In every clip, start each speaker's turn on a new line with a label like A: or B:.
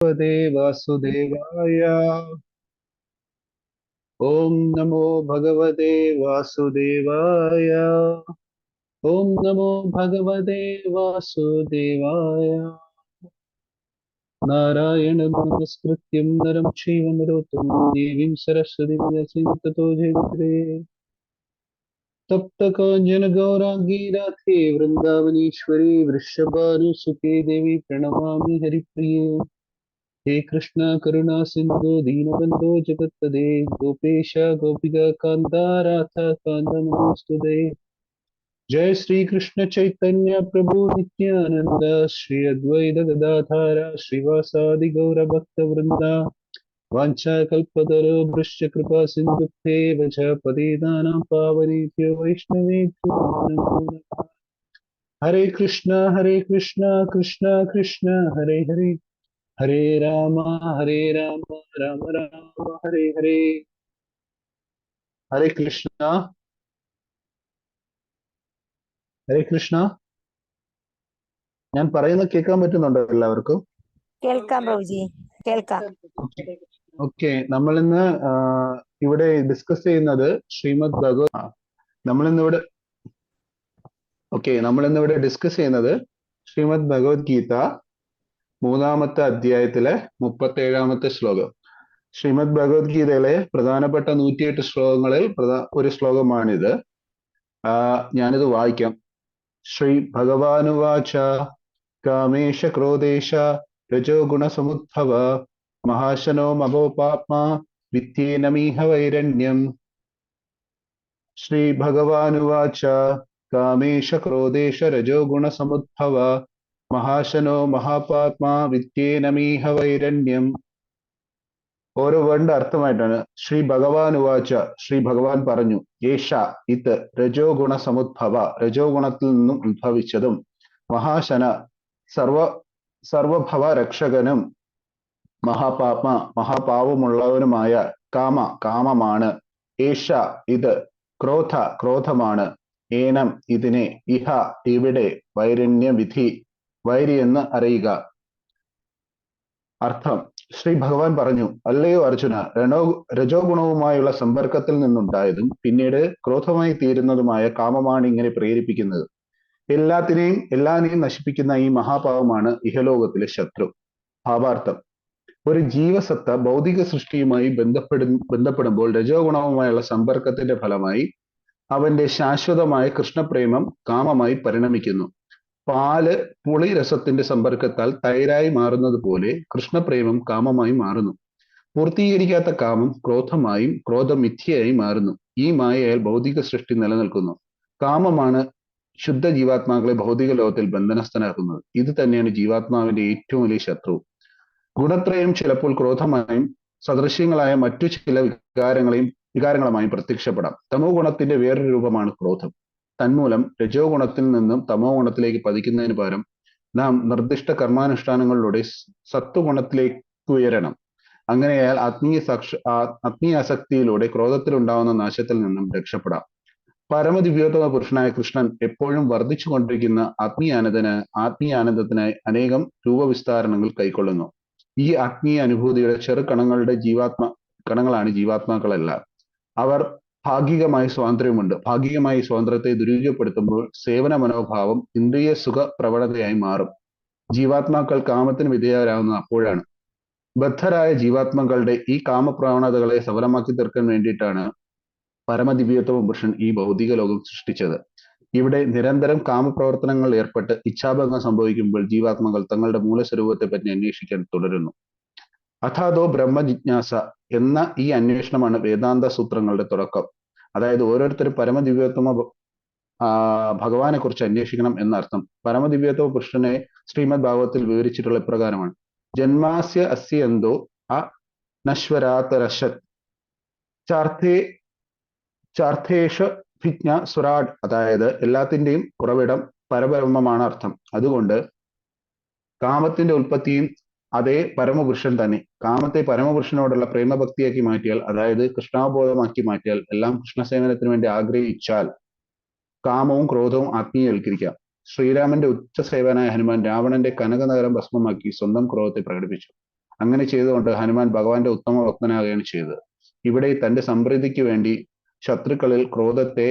A: भगवते वासुदेवाय। ओम नमो भगवते वासुदेवाय। ओम नमो भगवते वासुदेवाय। नारायणं नमस्कृत्यं नरं चैव नरोत्तमं देवीं सरस्वतीं व्यासं ततो जयमुदीरये। तप्त काञ्चन गौराङ्गी राधे वृन्दावनेश्वरी वृषभानुसुते देवी प्रणमामि हरिप्रिये। हे कृष्ण करुणा सिंधु दीनबंधो जगत्पते गोपेश गोपिका कांता राधा कांता नमोस्तुते। जय श्री कृष्ण चैतन्य प्रभु नित्यानंद श्री अद्वैत गदाधर श्रीवासादि गौर भक्त वृंदा वांछा कल्पतरो वृश्च कृपा सिंधुभ्ये वच पतितानां पावनेभ्यो वैष्णवेभ्यो नमो नमः। हरे कृष्णा कृष्णा कृष्णा हरे हरे हरे राम राम राम हरे हरे। हरे कृष्णा ഹരേ കൃഷ്ണ. ഞാൻ പറയുന്നത് കേൾക്കാൻ പറ്റുന്നുണ്ടോ എല്ലാവർക്കും?
B: കേൾക്കാം പ്രഭുജി, കേൾക്കാം.
A: ഓക്കെ, നമ്മൾ ഇന്ന് ഇവിടെ ഡിസ്കസ് ചെയ്യുന്നത് ശ്രീമദ് ഭഗവത് നമ്മളിന്നിവിടെ നമ്മളിന്നിവിടെ ഡിസ്കസ് ചെയ്യുന്നത് ശ്രീമദ് ഭഗവത്ഗീത മൂന്നാമത്തെ അധ്യായത്തിലെ 37ാമത്തെ ശ്ലോകം. ശ്രീമദ് ഭഗവത്ഗീതയിലെ പ്രധാനപ്പെട്ട 108 ശ്ലോകങ്ങളിൽ ഒരു ശ്ലോകമാണിത്. ഞാനിത് വായിക്കാം. ശ്രീ ഭഗവാനുവാച കാമേശ ക്രോധേശ രജോ ഗുണസമുദ്ഭവ മഹാശനോ മഹോപാത്മാ വിദ്യേനമീഹ വൈരണ്യം. ശ്രീ ഭഗവാനുവാച കാമേശ ക്രോധേശ രജോ ഗുണസമുദ്ഭവ മഹാശനോ മഹാപാത്മാ വിദ്യേനമീഹ വൈരണ്യം. ഓരോ വേണ്ട അർത്ഥമായിട്ടാണ്. ശ്രീ ഭഗവാനുവാച, ശ്രീ ഭഗവാൻ പറഞ്ഞു, ഏഷ ഇത് രജോ ഗുണസമുദ്ഭവ രജോ ഗുണത്തിൽ നിന്നും ഉത്ഭവിച്ചതും മഹാശന സർവഭവ രക്ഷകനും മഹാപാപ്മ മഹാപാവമുള്ളവനുമായ കാമമാണ്. ഏഷ ഇത് ക്രോധമാണ്. ഏനം ഇതിനെ, ഇഹ ഇവിടെ, വൈരണ്യവിധി വൈരിയെന്ന് അറിയുക. അർത്ഥം: ശ്രീ ഭഗവാൻ പറഞ്ഞു, അല്ലയോ അർജുന, രജോ ഗുണവുമായുള്ള സമ്പർക്കത്തിൽ നിന്നുണ്ടായതും പിന്നീട് ക്രോധമായി തീരുന്നതുമായ കാമമാണ് ഇങ്ങനെ പ്രേരിപ്പിക്കുന്നത്. എല്ലാത്തിനെയും നശിപ്പിക്കുന്ന ഈ മഹാപാവമാണ് ഇഹലോകത്തിലെ ശത്രു. ഭാവാർത്ഥം: ഒരു ജീവസത്ത ഭൗതിക സൃഷ്ടിയുമായി ബന്ധപ്പെടുമ്പോൾ രജോ ഗുണവുമായുള്ള സമ്പർക്കത്തിന്റെ ഫലമായി അവന്റെ ശാശ്വതമായ കൃഷ്ണപ്രേമം കാമമായി പരിണമിക്കുന്നു. പാല് പുളി രസത്തിന്റെ സമ്പർക്കത്താൽ തൈരായി മാറുന്നത് പോലെ കൃഷ്ണപ്രേമം കാമമായി മാറുന്നു. പൂർത്തീകരിക്കാത്ത കാമം ക്രോധമായും ക്രോധം മിഥ്യയായി മാറുന്നു. ഈ മായയാൽ ഭൗതിക സൃഷ്ടി നിലനിൽക്കുന്നു. കാമമാണ് ശുദ്ധ ജീവാത്മാക്കളെ ഭൗതിക ലോകത്തിൽ ബന്ധനസ്ഥനാക്കുന്നത്. ഇത് തന്നെയാണ് ജീവാത്മാവിന്റെ ഏറ്റവും വലിയ ശത്രു. ഗുണത്രയം ചിലപ്പോൾ ക്രോധമായും സദൃശ്യങ്ങളായ മറ്റു ചില വികാരങ്ങളുമായും പ്രത്യക്ഷപ്പെടാം. തമോ ഗുണത്തിന്റെ വേറൊരു രൂപമാണ് ക്രോധം. തന്മൂലം രജോ ഗുണത്തിൽ നിന്നും തമോ ഗുണത്തിലേക്ക് പതിക്കുന്നതിന് പകരം നാം നിർദ്ദിഷ്ട കർമാനുഷ്ഠാനങ്ങളിലൂടെ സത്വഗുണത്തിലേക്ക് ഉയരണം. അങ്ങനെയാൽ ആത്മീയാസക്തിയിലൂടെ ക്രോധത്തിലുണ്ടാവുന്ന നാശത്തിൽ നിന്നും രക്ഷപ്പെടാം. പരമദിവ്യോത്തമ പുരുഷനായ കൃഷ്ണൻ എപ്പോഴും വർദ്ധിച്ചു കൊണ്ടിരിക്കുന്ന ആത്മീയാനന്ദത്തിനായി അനേകം രൂപവിസ്താരണങ്ങൾ കൈക്കൊള്ളുന്നു. ഈ ആത്മീയ അനുഭൂതിയുടെ കണങ്ങളാണ് ജീവാത്മാക്കളെല്ലാം. അവർ ഭാഗികമായ സ്വാതന്ത്ര്യമുണ്ട്. ഭാഗികമായ സ്വാതന്ത്ര്യത്തെ ദുരുപയോഗപ്പെടുത്തുമ്പോൾ സേവന മനോഭാവം ഇന്ദ്രിയ സുഖ പ്രവണതയായി മാറും. ജീവാത്മാക്കൾ കാമത്തിന് വിധേയരാകുന്നത് അപ്പോഴാണ്. ബദ്ധരായ ജീവാത്മാക്കളുടെ ഈ കാമപ്രവണതകളെ സഫലമാക്കി തീർക്കാൻ വേണ്ടിയിട്ടാണ് പരമദിവ്യോത്തമ പുരുഷൻ ഈ ഭൗതിക ലോകം സൃഷ്ടിച്ചത്. ഇവിടെ നിരന്തരം കാമപ്രവർത്തനങ്ങൾ ഏർപ്പെട്ട് ഇച്ഛാഭംഗം സംഭവിക്കുമ്പോൾ ജീവാത്മാക്കൾ തങ്ങളുടെ മൂലസ്വരൂപത്തെ പറ്റി അന്വേഷിക്കാൻ തുടരുന്നു. അഥാതോ ബ്രഹ്മജിജ്ഞാസ എന്ന ഈ അന്വേഷണമാണ് വേദാന്ത സൂത്രങ്ങളുടെ തുടക്കം. അതായത് ഓരോരുത്തരും പരമദിവ്യോത്തമ ഭഗവാനെ കുറിച്ച് അന്വേഷിക്കണം എന്നർത്ഥം. പരമദിവ്യോത്തമ പുരുഷനെ ശ്രീമദ് ഭാഗവത്തിൽ വിവരിച്ചിട്ടുള്ള ഇപ്രകാരമാണ്: ജന്മാസ്യ അസ്യ എന്തോ നശ്വരാതരശത് ചാർത്ഥേഷ ഭിജ്ഞ സുരാട്. അതായത് എല്ലാത്തിന്റെയും ഉറവിടം പരബ്രഹ്മമാണ് അർത്ഥം. അതുകൊണ്ട് കാമത്തിന്റെ ഉൽപ്പത്തിയും അതേ പരമപുരുഷൻ തന്നെ. കാമത്തെ പരമപുരുഷനോടുള്ള പ്രേമഭക്തിയാക്കി മാറ്റിയാൽ, അതായത് കൃഷ്ണാവബോധമാക്കി മാറ്റിയാൽ, എല്ലാം കൃഷ്ണസേവനത്തിന് വേണ്ടി ആഗ്രഹിച്ചാൽ കാമവും ക്രോധവും ആത്മീയവൽക്കരിക്കാം. ശ്രീരാമന്റെ ഉച്ചസേവനായ ഹനുമാൻ രാവണന്റെ കനകനഗരം ഭസ്മമാക്കി സ്വന്തം ക്രോധത്തെ പ്രകടിപ്പിച്ചു. അങ്ങനെ ചെയ്തുകൊണ്ട് ഹനുമാൻ ഭഗവാന്റെ ഉത്തമ ഭക്തനാകുകയാണ് ചെയ്തത്. ഇവിടെ തന്റെ സമൃദ്ധിക്ക് വേണ്ടി ശത്രുക്കളിൽ ക്രോധത്തെ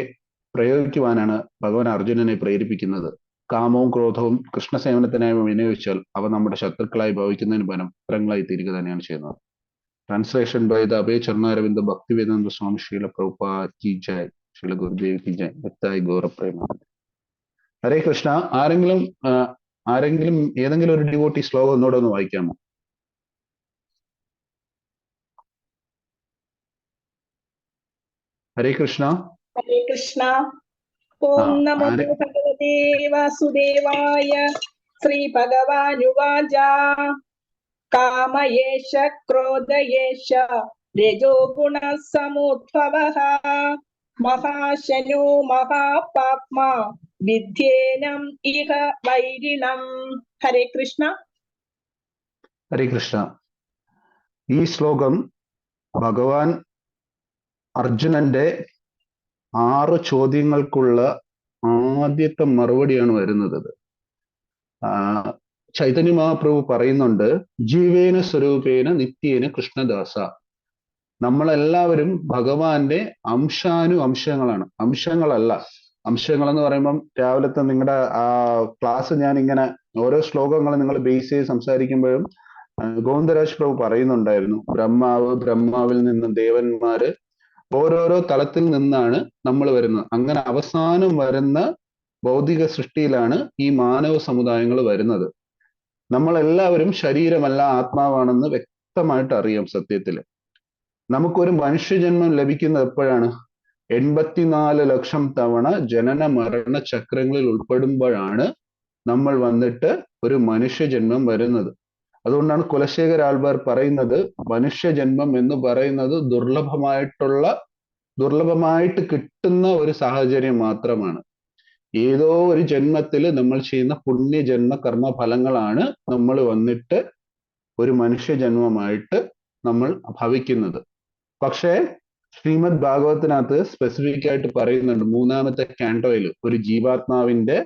A: പ്രയോഗിക്കുവാനാണ് ഭഗവാൻ അർജുനനെ പ്രേരിപ്പിക്കുന്നത്. കാമവും ക്രോധവും കൃഷ്ണസേവനത്തിനായി വിനിയോഗിച്ചാൽ അവ നമ്മുടെ ശത്രുക്കളായി ഭവിക്കുന്നതിന് പകരം മിത്രങ്ങളായി തീരുക തന്നെയാണ് ചെയ്യുന്നത്. ട്രാൻസ്ലേഷൻ ബൈ ദ അഭയ ചരണാരവിന്ദ ഭക്തിവേദാന്ത സ്വാമി ശ്രീല പ്രഭുപാദ് കി ജയ്, ശ്രീല ഗുരുദേവ് കി ജയ്, ഭക്തായി ഗൗരപ്രേമ. ഹരേ കൃഷ്ണ. ആരെങ്കിലും ഏതെങ്കിലും ഒരു ഡിവോട്ടി ശ്ലോകം ഒന്നുകൂടെ ഒന്ന് വായിക്കാമോ? ഹരേ കൃഷ്ണ.
C: ഹരേ കൃഷ്ണ. ഓം നമോ ഭഗവതേ വാസുദേവായ. ശ്രീ ഭഗവാനുവാച. കാമയേഷ ക്രോധയേഷ രജോ ഗുണ സമുദ്ഭവഃ. മഹാശനോ മഹാപാപ്മാ വിദ്യേനം ഇഹ വൈരിണം. ഹരേ കൃഷ്ണ.
A: ഹരേ കൃഷ്ണ. ഈ ശ്ലോകം ഭഗവാൻ അർജുനന്റെ 6 ചോദ്യങ്ങൾക്കുള്ള ആദ്യത്തെ മറുപടിയാണ് വരുന്നത്. ചൈതന്യ മഹാപ്രഭു പറയുന്നുണ്ട്, ജീവേന സ്വരൂപേന നിത്യേന കൃഷ്ണദാസ. നമ്മളെല്ലാവരും ഭഗവാന്റെ അംശാനുഅംശങ്ങളാണ്, അംശങ്ങളല്ല. അംശങ്ങൾ എന്ന് പറയുമ്പം രാവിലത്തെ നിങ്ങളുടെ ക്ലാസ് ഞാൻ ഇങ്ങനെ ഓരോ ശ്ലോകങ്ങൾ നിങ്ങൾ ബേസ് ചെയ്ത് സംസാരിക്കുമ്പോഴും ഗോവിന്ദരാജ് പ്രഭു പറയുന്നുണ്ടായിരുന്നു, ബ്രഹ്മാവിൽ നിന്ന് ദേവന്മാര് ഓരോരോ തലത്തിൽ നിന്നാണ് നമ്മൾ വരുന്നത്. അങ്ങനെ അവസാനം വരുന്ന ഭൗതിക സൃഷ്ടിയിലാണ് ഈ മാനവ സമുദായങ്ങൾ വരുന്നത്. നമ്മളെല്ലാവരും ശരീരമല്ല ആത്മാവാണെന്ന് വ്യക്തമായിട്ട് അറിയാം. സത്യത്തിൽ നമുക്കൊരു മനുഷ്യജന്മം ലഭിക്കുന്നത് എപ്പോഴാണ്? 84 ലക്ഷം തവണ ജനന മരണ ചക്രങ്ങളിൽ ഉൾപ്പെടുമ്പോഴാണ് നമ്മൾ വന്നിട്ട് ഒരു മനുഷ്യജന്മം വരുന്നത്. അതുകൊണ്ടാണ് കുലശേഖര ആൾവാർ പറയുന്നത്, മനുഷ്യജന്മം എന്ന് പറയുന്നത് ദുർലഭമായിട്ട് കിട്ടുന്ന ഒരു സാഹചര്യം മാത്രമാണ്. ഏതോ ഒരു ജന്മത്തിൽ നമ്മൾ ചെയ്യുന്ന പുണ്യജന്മ കർമ്മ ഫലങ്ങളാണ് നമ്മൾ വന്നിട്ട് ഒരു മനുഷ്യജന്മമായിട്ട് നമ്മൾ ഭവിക്കുന്നത്. പക്ഷേ ശ്രീമദ് ഭാഗവത്തിനകത്ത് സ്പെസിഫിക് ആയിട്ട് പറയുന്നുണ്ട്, 3ാമത്തെ കാൻഡോയിൽ ഒരു ജീവാത്മാവിന്റെ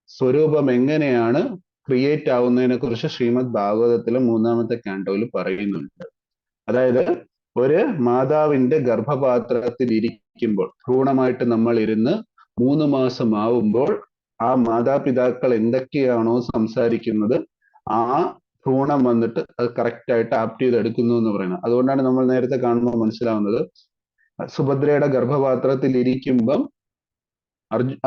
A: സ്വരൂപം എങ്ങനെയാണ് ക്രിയേറ്റ് ആവുന്നതിനെ കുറിച്ച് ശ്രീമദ് ഭാഗവതത്തിലെ 3ാമത്തെ കാൻഡോയിൽ പറയുന്നുണ്ട്. അതായത് ഒരു മാതാവിന്റെ ഗർഭപാത്രത്തിൽ ഇരിക്കുമ്പോൾ, ഭ്രൂണമായിട്ട് നമ്മൾ ഇരുന്ന് 3 മാസം ആവുമ്പോൾ ആ മാതാപിതാക്കൾ എന്തൊക്കെയാണോ സംസാരിക്കുന്നത് ആ ഭ്രൂണം വന്നിട്ട് അത് കറക്റ്റ് ആയിട്ട് ആപ്റ്റ് ചെയ്തെടുക്കുന്നു എന്ന് പറയുന്നത്. അതുകൊണ്ടാണ് നമ്മൾ നേരത്തെ കാണുമ്പോൾ മനസ്സിലാവുന്നത്, സുഭദ്രയുടെ ഗർഭപാത്രത്തിൽ ഇരിക്കുമ്പം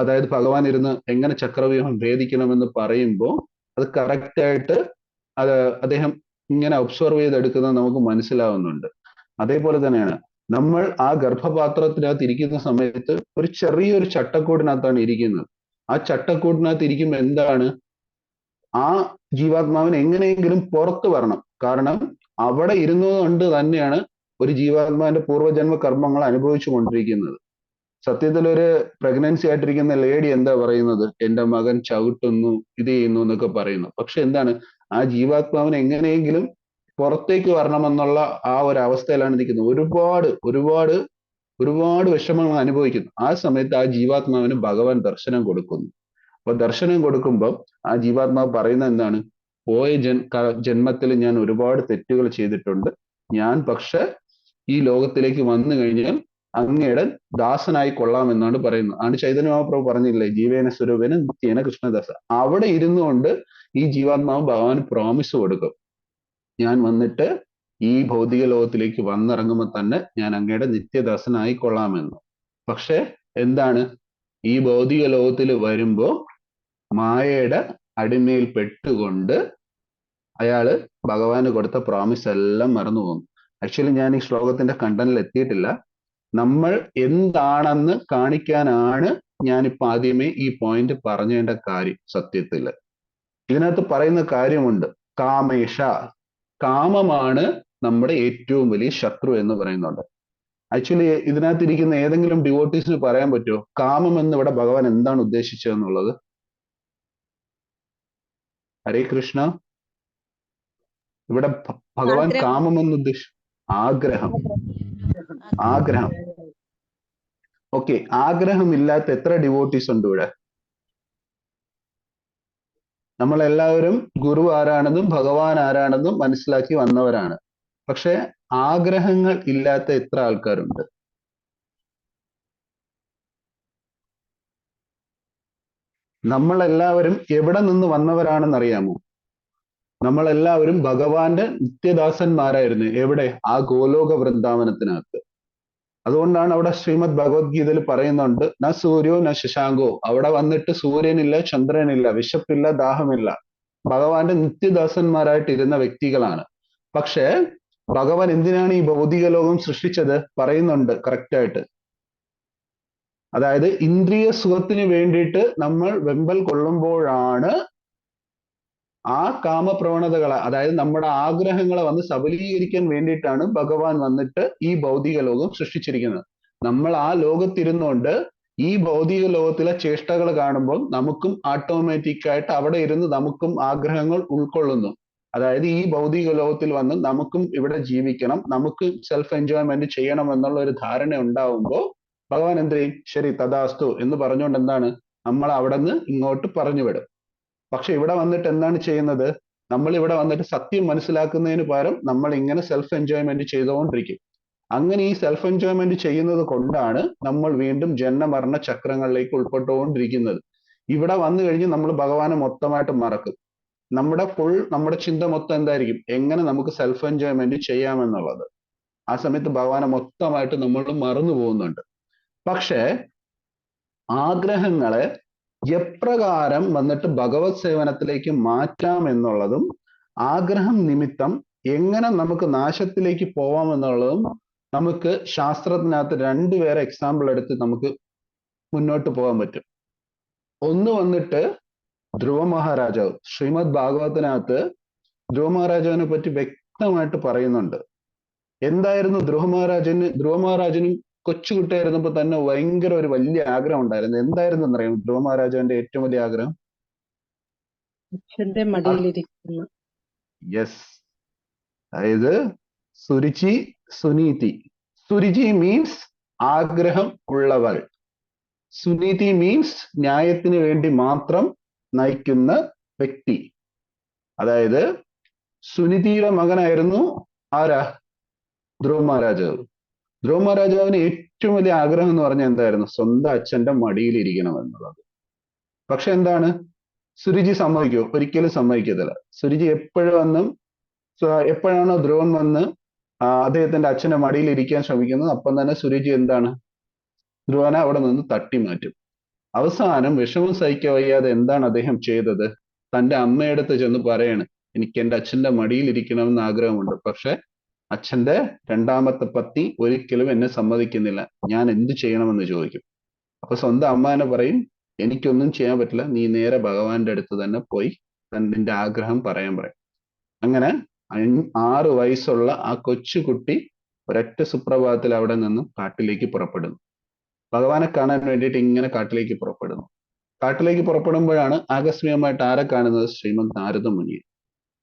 A: അതായത് ഭഗവാൻ ഇരുന്ന് എങ്ങനെ ചക്രവ്യൂഹം ഭേദിക്കണമെന്ന് പറയുമ്പോൾ അത് കറക്റ്റ് ആയിട്ട് അദ്ദേഹം ഇങ്ങനെ ഒബ്സർവ് ചെയ്തെടുക്കുന്നത് നമുക്ക് മനസ്സിലാവുന്നുണ്ട്. അതേപോലെ തന്നെയാണ് നമ്മൾ ആ ഗർഭപാത്രത്തിനകത്ത് ഇരിക്കുന്ന സമയത്ത് ഒരു ചെറിയൊരു ചട്ടക്കൂടിനകത്താണ് ഇരിക്കുന്നത്. ആ ചട്ടക്കൂടിനകത്ത് ഇരിക്കുമ്പോൾ എന്താണ്, ആ ജീവാത്മാവിന് എങ്ങനെയെങ്കിലും പുറത്തു വരണം. കാരണം അവിടെ ഇരുന്നത് കൊണ്ട് തന്നെയാണ് ഒരു ജീവാത്മാവിന്റെ പൂർവ്വജന്മ കർമ്മങ്ങൾ അനുഭവിച്ചു കൊണ്ടിരിക്കുന്നത്. സത്യത്തിൽ ഒരു പ്രഗ്നൻസി ആയിട്ടിരിക്കുന്ന ലേഡി എന്താ പറയുന്നത്, എന്റെ മകൻ ചവിട്ടുന്നു, ഇത് ചെയ്യുന്നു എന്നൊക്കെ പറയുന്നു. പക്ഷെ എന്താണ്, ആ ജീവാത്മാവിന് എങ്ങനെയെങ്കിലും പുറത്തേക്ക് വരണമെന്നുള്ള ആ ഒരു അവസ്ഥയിലാണ് നിൽക്കുന്നത്. ഒരുപാട് വിഷമങ്ങൾ അനുഭവിക്കുന്നു. ആ സമയത്ത് ആ ജീവാത്മാവിന് ഭഗവാൻ ദർശനം കൊടുക്കുന്നു. അപ്പൊ ദർശനം കൊടുക്കുമ്പോൾ ആ ജീവാത്മാവ് പറയുന്നത് എന്താണ്, പോയ ജന്മത്തിൽ ഞാൻ ഒരുപാട് തെറ്റുകൾ ചെയ്തിട്ടുണ്ട്. ഞാൻ പക്ഷെ ഈ ലോകത്തിലേക്ക് വന്നു കഴിഞ്ഞാൽ അങ്ങയുടെ ദാസനായി കൊള്ളാമെന്നാണ് പറയുന്നത്. ആണ് ചൈതന്യ മഹാപ്രഭു പറഞ്ഞില്ലേ, ജീവേന സ്വരൂപേന നിത്യേന കൃഷ്ണദാസ. അവിടെ ഇരുന്നുകൊണ്ട് ഈ ജീവാത്മാവ് ഭഗവാൻ പ്രോമിസ് കൊടുക്കും, ഞാൻ വന്നിട്ട് ഈ ഭൗതിക ലോകത്തിലേക്ക് വന്നിറങ്ങുമ്പോൾ തന്നെ ഞാൻ അങ്ങയുടെ നിത്യദാസനായി കൊള്ളാമെന്ന്. പക്ഷെ എന്താണ്, ഈ ഭൗതിക ലോകത്തിൽ വരുമ്പോ മായയുടെ അടിമയിൽ പെട്ടുകൊണ്ട് അയാള് ഭഗവാന് കൊടുത്ത പ്രോമിസ് എല്ലാം മറന്നു പോകുന്നു. ആക്ച്വലി ഞാൻ ഈ ശ്ലോകത്തിന്റെ കണ്ടന്റിൽ എത്തിയിട്ടില്ല. നമ്മൾ എന്താണെന്ന് കാണിക്കാനാണ് ഞാനിപ്പോ ആദ്യമേ ഈ പോയിന്റ് പറഞ്ഞേണ്ട കാര്യം. സത്യത്തില് ഇതിനകത്ത് പറയുന്ന കാര്യമുണ്ട്, കാമേഷ, കാമമാണ് നമ്മുടെ ഏറ്റവും വലിയ ശത്രു എന്ന് പറയുന്നുണ്ട്. ആക്ച്വലി ഇതിനകത്ത് ഇരിക്കുന്ന ഏതെങ്കിലും ഡിവോട്ടീസിന് പറയാൻ പറ്റുമോ കാമം എന്ന് ഇവിടെ ഭഗവാൻ എന്താണ് ഉദ്ദേശിച്ചതെന്നുള്ളത്? ഹരേ കൃഷ്ണ. ഇവിടെ ഭഗവാൻ കാമം എന്ന് ഉദ്ദേശിച്ചു ആഗ്രഹം. ഓക്കെ, ആഗ്രഹമില്ലാത്ത എത്ര ഡിവോട്ടീസ് ഉണ്ട് ഇവിടെ? നമ്മളെല്ലാവരും ഗുരു ആരാണെന്നും ഭഗവാൻ ആരാണെന്നും മനസ്സിലാക്കി വന്നവരാണ്. പക്ഷെ ആഗ്രഹങ്ങൾ ഇല്ലാത്ത എത്ര ആൾക്കാരുണ്ട്? നമ്മളെല്ലാവരും എവിടെ നിന്ന് വന്നവരാണെന്ന് അറിയാമോ? നമ്മളെല്ലാവരും ഭഗവാന്റെ നിത്യദാസന്മാരായിരുന്നു. എവിടെ? ആ ഗോലോക വൃന്ദാവനത്തിനകത്ത്. അതുകൊണ്ടാണ് അവിടെ ശ്രീമദ് ഭഗവത്ഗീതയിൽ പറയുന്നുണ്ട്, ന സൂര്യോ ന ശശാങ്കോ. അവിടെ വന്നിട്ട് സൂര്യനില്ല, ചന്ദ്രനില്ല, വിശപ്പില്ല, ദാഹമില്ല. ഭഗവാന്റെ നിത്യദാസന്മാരായിട്ട് ഇരുന്ന വ്യക്തികളാണ്. പക്ഷേ ഭഗവാൻ എന്തിനാണ് ഈ ഭൗതിക ലോകം സൃഷ്ടിച്ചത്? പറയുന്നുണ്ട് കറക്റ്റായിട്ട്. അതായത് ഇന്ദ്രിയ സുഖത്തിന് വേണ്ടിയിട്ട് നമ്മൾ വെമ്പൽ കൊള്ളുമ്പോഴാണ് ആ കാമപ്രവണതകളെ, അതായത് നമ്മുടെ ആഗ്രഹങ്ങളെ വന്ന് സബലീകരിക്കാൻ വേണ്ടിയിട്ടാണ് ഭഗവാൻ വന്നിട്ട് ഈ ഭൗതിക ലോകം സൃഷ്ടിച്ചിരിക്കുന്നത്. നമ്മൾ ആ ലോകത്തിരുന്നുകൊണ്ട് ഈ ഭൗതിക ലോകത്തിലെ ചേഷ്ടകൾ കാണുമ്പോൾ നമുക്കും ഓട്ടോമാറ്റിക് ആയിട്ട് അവിടെ ഇരുന്ന് നമുക്കും ആഗ്രഹങ്ങൾ ഉൾക്കൊള്ളുന്നു. അതായത് ഈ ഭൗതിക ലോകത്തിൽ വന്ന് നമുക്കും ഇവിടെ ജീവിക്കണം, നമുക്ക് സെൽഫ് എൻജോയ്മെന്റ് ചെയ്യണം എന്നുള്ള ഒരു ധാരണ ഉണ്ടാവുമ്പോൾ ഭഗവാൻ എന്ത് ചെയ്യും? ശരി, തഥാസ്തു എന്ന് പറഞ്ഞുകൊണ്ട് എന്താണ്, നമ്മൾ അവിടെ നിന്ന് ഇങ്ങോട്ട് പറഞ്ഞു വിടും. പക്ഷെ ഇവിടെ വന്നിട്ട് എന്താണ് ചെയ്യുന്നത്? നമ്മൾ ഇവിടെ വന്നിട്ട് സത്യം മനസ്സിലാക്കുന്നതിന് പകരം നമ്മൾ ഇങ്ങനെ സെൽഫ് എൻജോയ്മെന്റ് ചെയ്തുകൊണ്ടിരിക്കും. അങ്ങനെ ഈ സെൽഫ് എൻജോയ്മെന്റ് ചെയ്യുന്നത് കൊണ്ടാണ് നമ്മൾ വീണ്ടും ജന്മമരണ ചക്രങ്ങളിലേക്ക് ഉൾപ്പെട്ടുകൊണ്ടിരിക്കുന്നത്. ഇവിടെ വന്നു കഴിഞ്ഞ് നമ്മൾ ഭഗവാനെ മൊത്തമായിട്ട് മറക്കും. നമ്മുടെ ചിന്ത മൊത്തം എന്തായിരിക്കും? എങ്ങനെ നമുക്ക് സെൽഫ് എൻജോയ്മെന്റ് ചെയ്യാമെന്നുള്ളത്. ആ സമയത്ത് ഭഗവാനെ മൊത്തമായിട്ട് നമ്മൾ മറന്നു പോകുന്നുണ്ട്. പക്ഷേ ആഗ്രഹങ്ങളെ എപ്രകാരം വന്നിട്ട് ഭഗവത് സേവനത്തിലേക്ക് മാറ്റാം എന്നുള്ളതും ആഗ്രഹം നിമിത്തം എങ്ങനെ നമുക്ക് നാശത്തിലേക്ക് പോവാം എന്നുള്ളതും നമുക്ക് ശാസ്ത്രത്തിനകത്ത് രണ്ടുപേരെ എക്സാമ്പിൾ എടുത്ത് നമുക്ക് മുന്നോട്ട് പോകാൻ പറ്റും. ഒന്ന് വന്നിട്ട് ധ്രുവ മഹാരാജാവ്. ശ്രീമദ് ഭാഗവതത്തിനകത്ത് ധ്രുവ മഹാരാജാവിനെ പറ്റി വ്യക്തമായിട്ട് പറയുന്നുണ്ട്. എന്തായിരുന്നു ധ്രുവ മഹാരാജനും കൊച്ചുകുട്ടിയായിരുന്നപ്പോൾ തന്നെ ഭയങ്കര ഒരു വലിയ ആഗ്രഹം ഉണ്ടായിരുന്നു. എന്തായിരുന്നു എന്നറിയാം ധ്രുവ മഹാരാജാവിന്റെ ഏറ്റവും വലിയ ആഗ്രഹം?
D: അച്ഛന്റെ മടിയിലിരിക്കുന്നു.
A: യെസ്, അതായത് സുരുചി സുനീതി. സുരുചി മീൻസ് ആഗ്രഹം ഉള്ളവൾ, സുനീതി മീൻസ് ന്യായത്തിന് വേണ്ടി മാത്രം നയിക്കുന്ന വ്യക്തി. അതായത് സുനിധിയുടെ മകനായിരുന്നു ആരാ? ധ്രുവ മഹാരാജാവ്. ധ്രുവ മഹാരാജാവിന് ഏറ്റവും വലിയ ആഗ്രഹം എന്ന് പറഞ്ഞാൽ എന്തായിരുന്നു? സ്വന്തം അച്ഛന്റെ മടിയിൽ ഇരിക്കണം എന്നുള്ളത്. പക്ഷെ എന്താണ്, സുരുചി സമ്മതിക്കോ? ഒരിക്കലും സമ്മതിക്കത്തില്ല. സുരുചി എപ്പോഴാണോ ധ്രുവൻ വന്ന് അദ്ദേഹത്തിന്റെ അച്ഛന്റെ മടിയിൽ ഇരിക്കാൻ ശ്രമിക്കുന്നത്, അപ്പം തന്നെ സുരുചി എന്താണ്, ധ്രുവനെ അവിടെ നിന്ന് തട്ടിമാറ്റും. അവസാനം വിഷമം സഹിക്കാൻ വയ്യാതെ എന്താണ് അദ്ദേഹം ചെയ്തത്? തന്റെ അമ്മയടുത്ത് ചെന്ന് പറയാണ്, എനിക്ക് എന്റെ അച്ഛന്റെ മടിയിൽ ഇരിക്കണമെന്ന് ആഗ്രഹമുണ്ട്, പക്ഷെ അച്ഛന്റെ രണ്ടാമത്തെ പത്നി ഒരിക്കലും എന്നെ സമ്മതിക്കുന്നില്ല, ഞാൻ എന്ത് ചെയ്യണമെന്ന് ചോദിക്കും. അപ്പൊ സ്വന്തം അമ്മാനെ പറയും, എനിക്കൊന്നും ചെയ്യാൻ പറ്റില്ല, നീ നേരെ ഭഗവാന്റെ അടുത്ത് തന്നെ പോയി നിന്റെ ആഗ്രഹം പറയാൻ പറയും. അങ്ങനെ 6 വയസ്സുള്ള ആ കൊച്ചുകുട്ടി ഒരൊറ്റ സുപ്രഭാതത്തിൽ അവിടെ നിന്നും കാട്ടിലേക്ക് പുറപ്പെടുന്നു. ഭഗവാനെ കാണാൻ വേണ്ടിയിട്ട് ഇങ്ങനെ കാട്ടിലേക്ക് പുറപ്പെടുന്നു. കാട്ടിലേക്ക് പുറപ്പെടുമ്പോഴാണ് ആകസ്മികമായിട്ട് ആരെ കാണുന്നത്? ശ്രീമദ് നാരദമുനിയെ.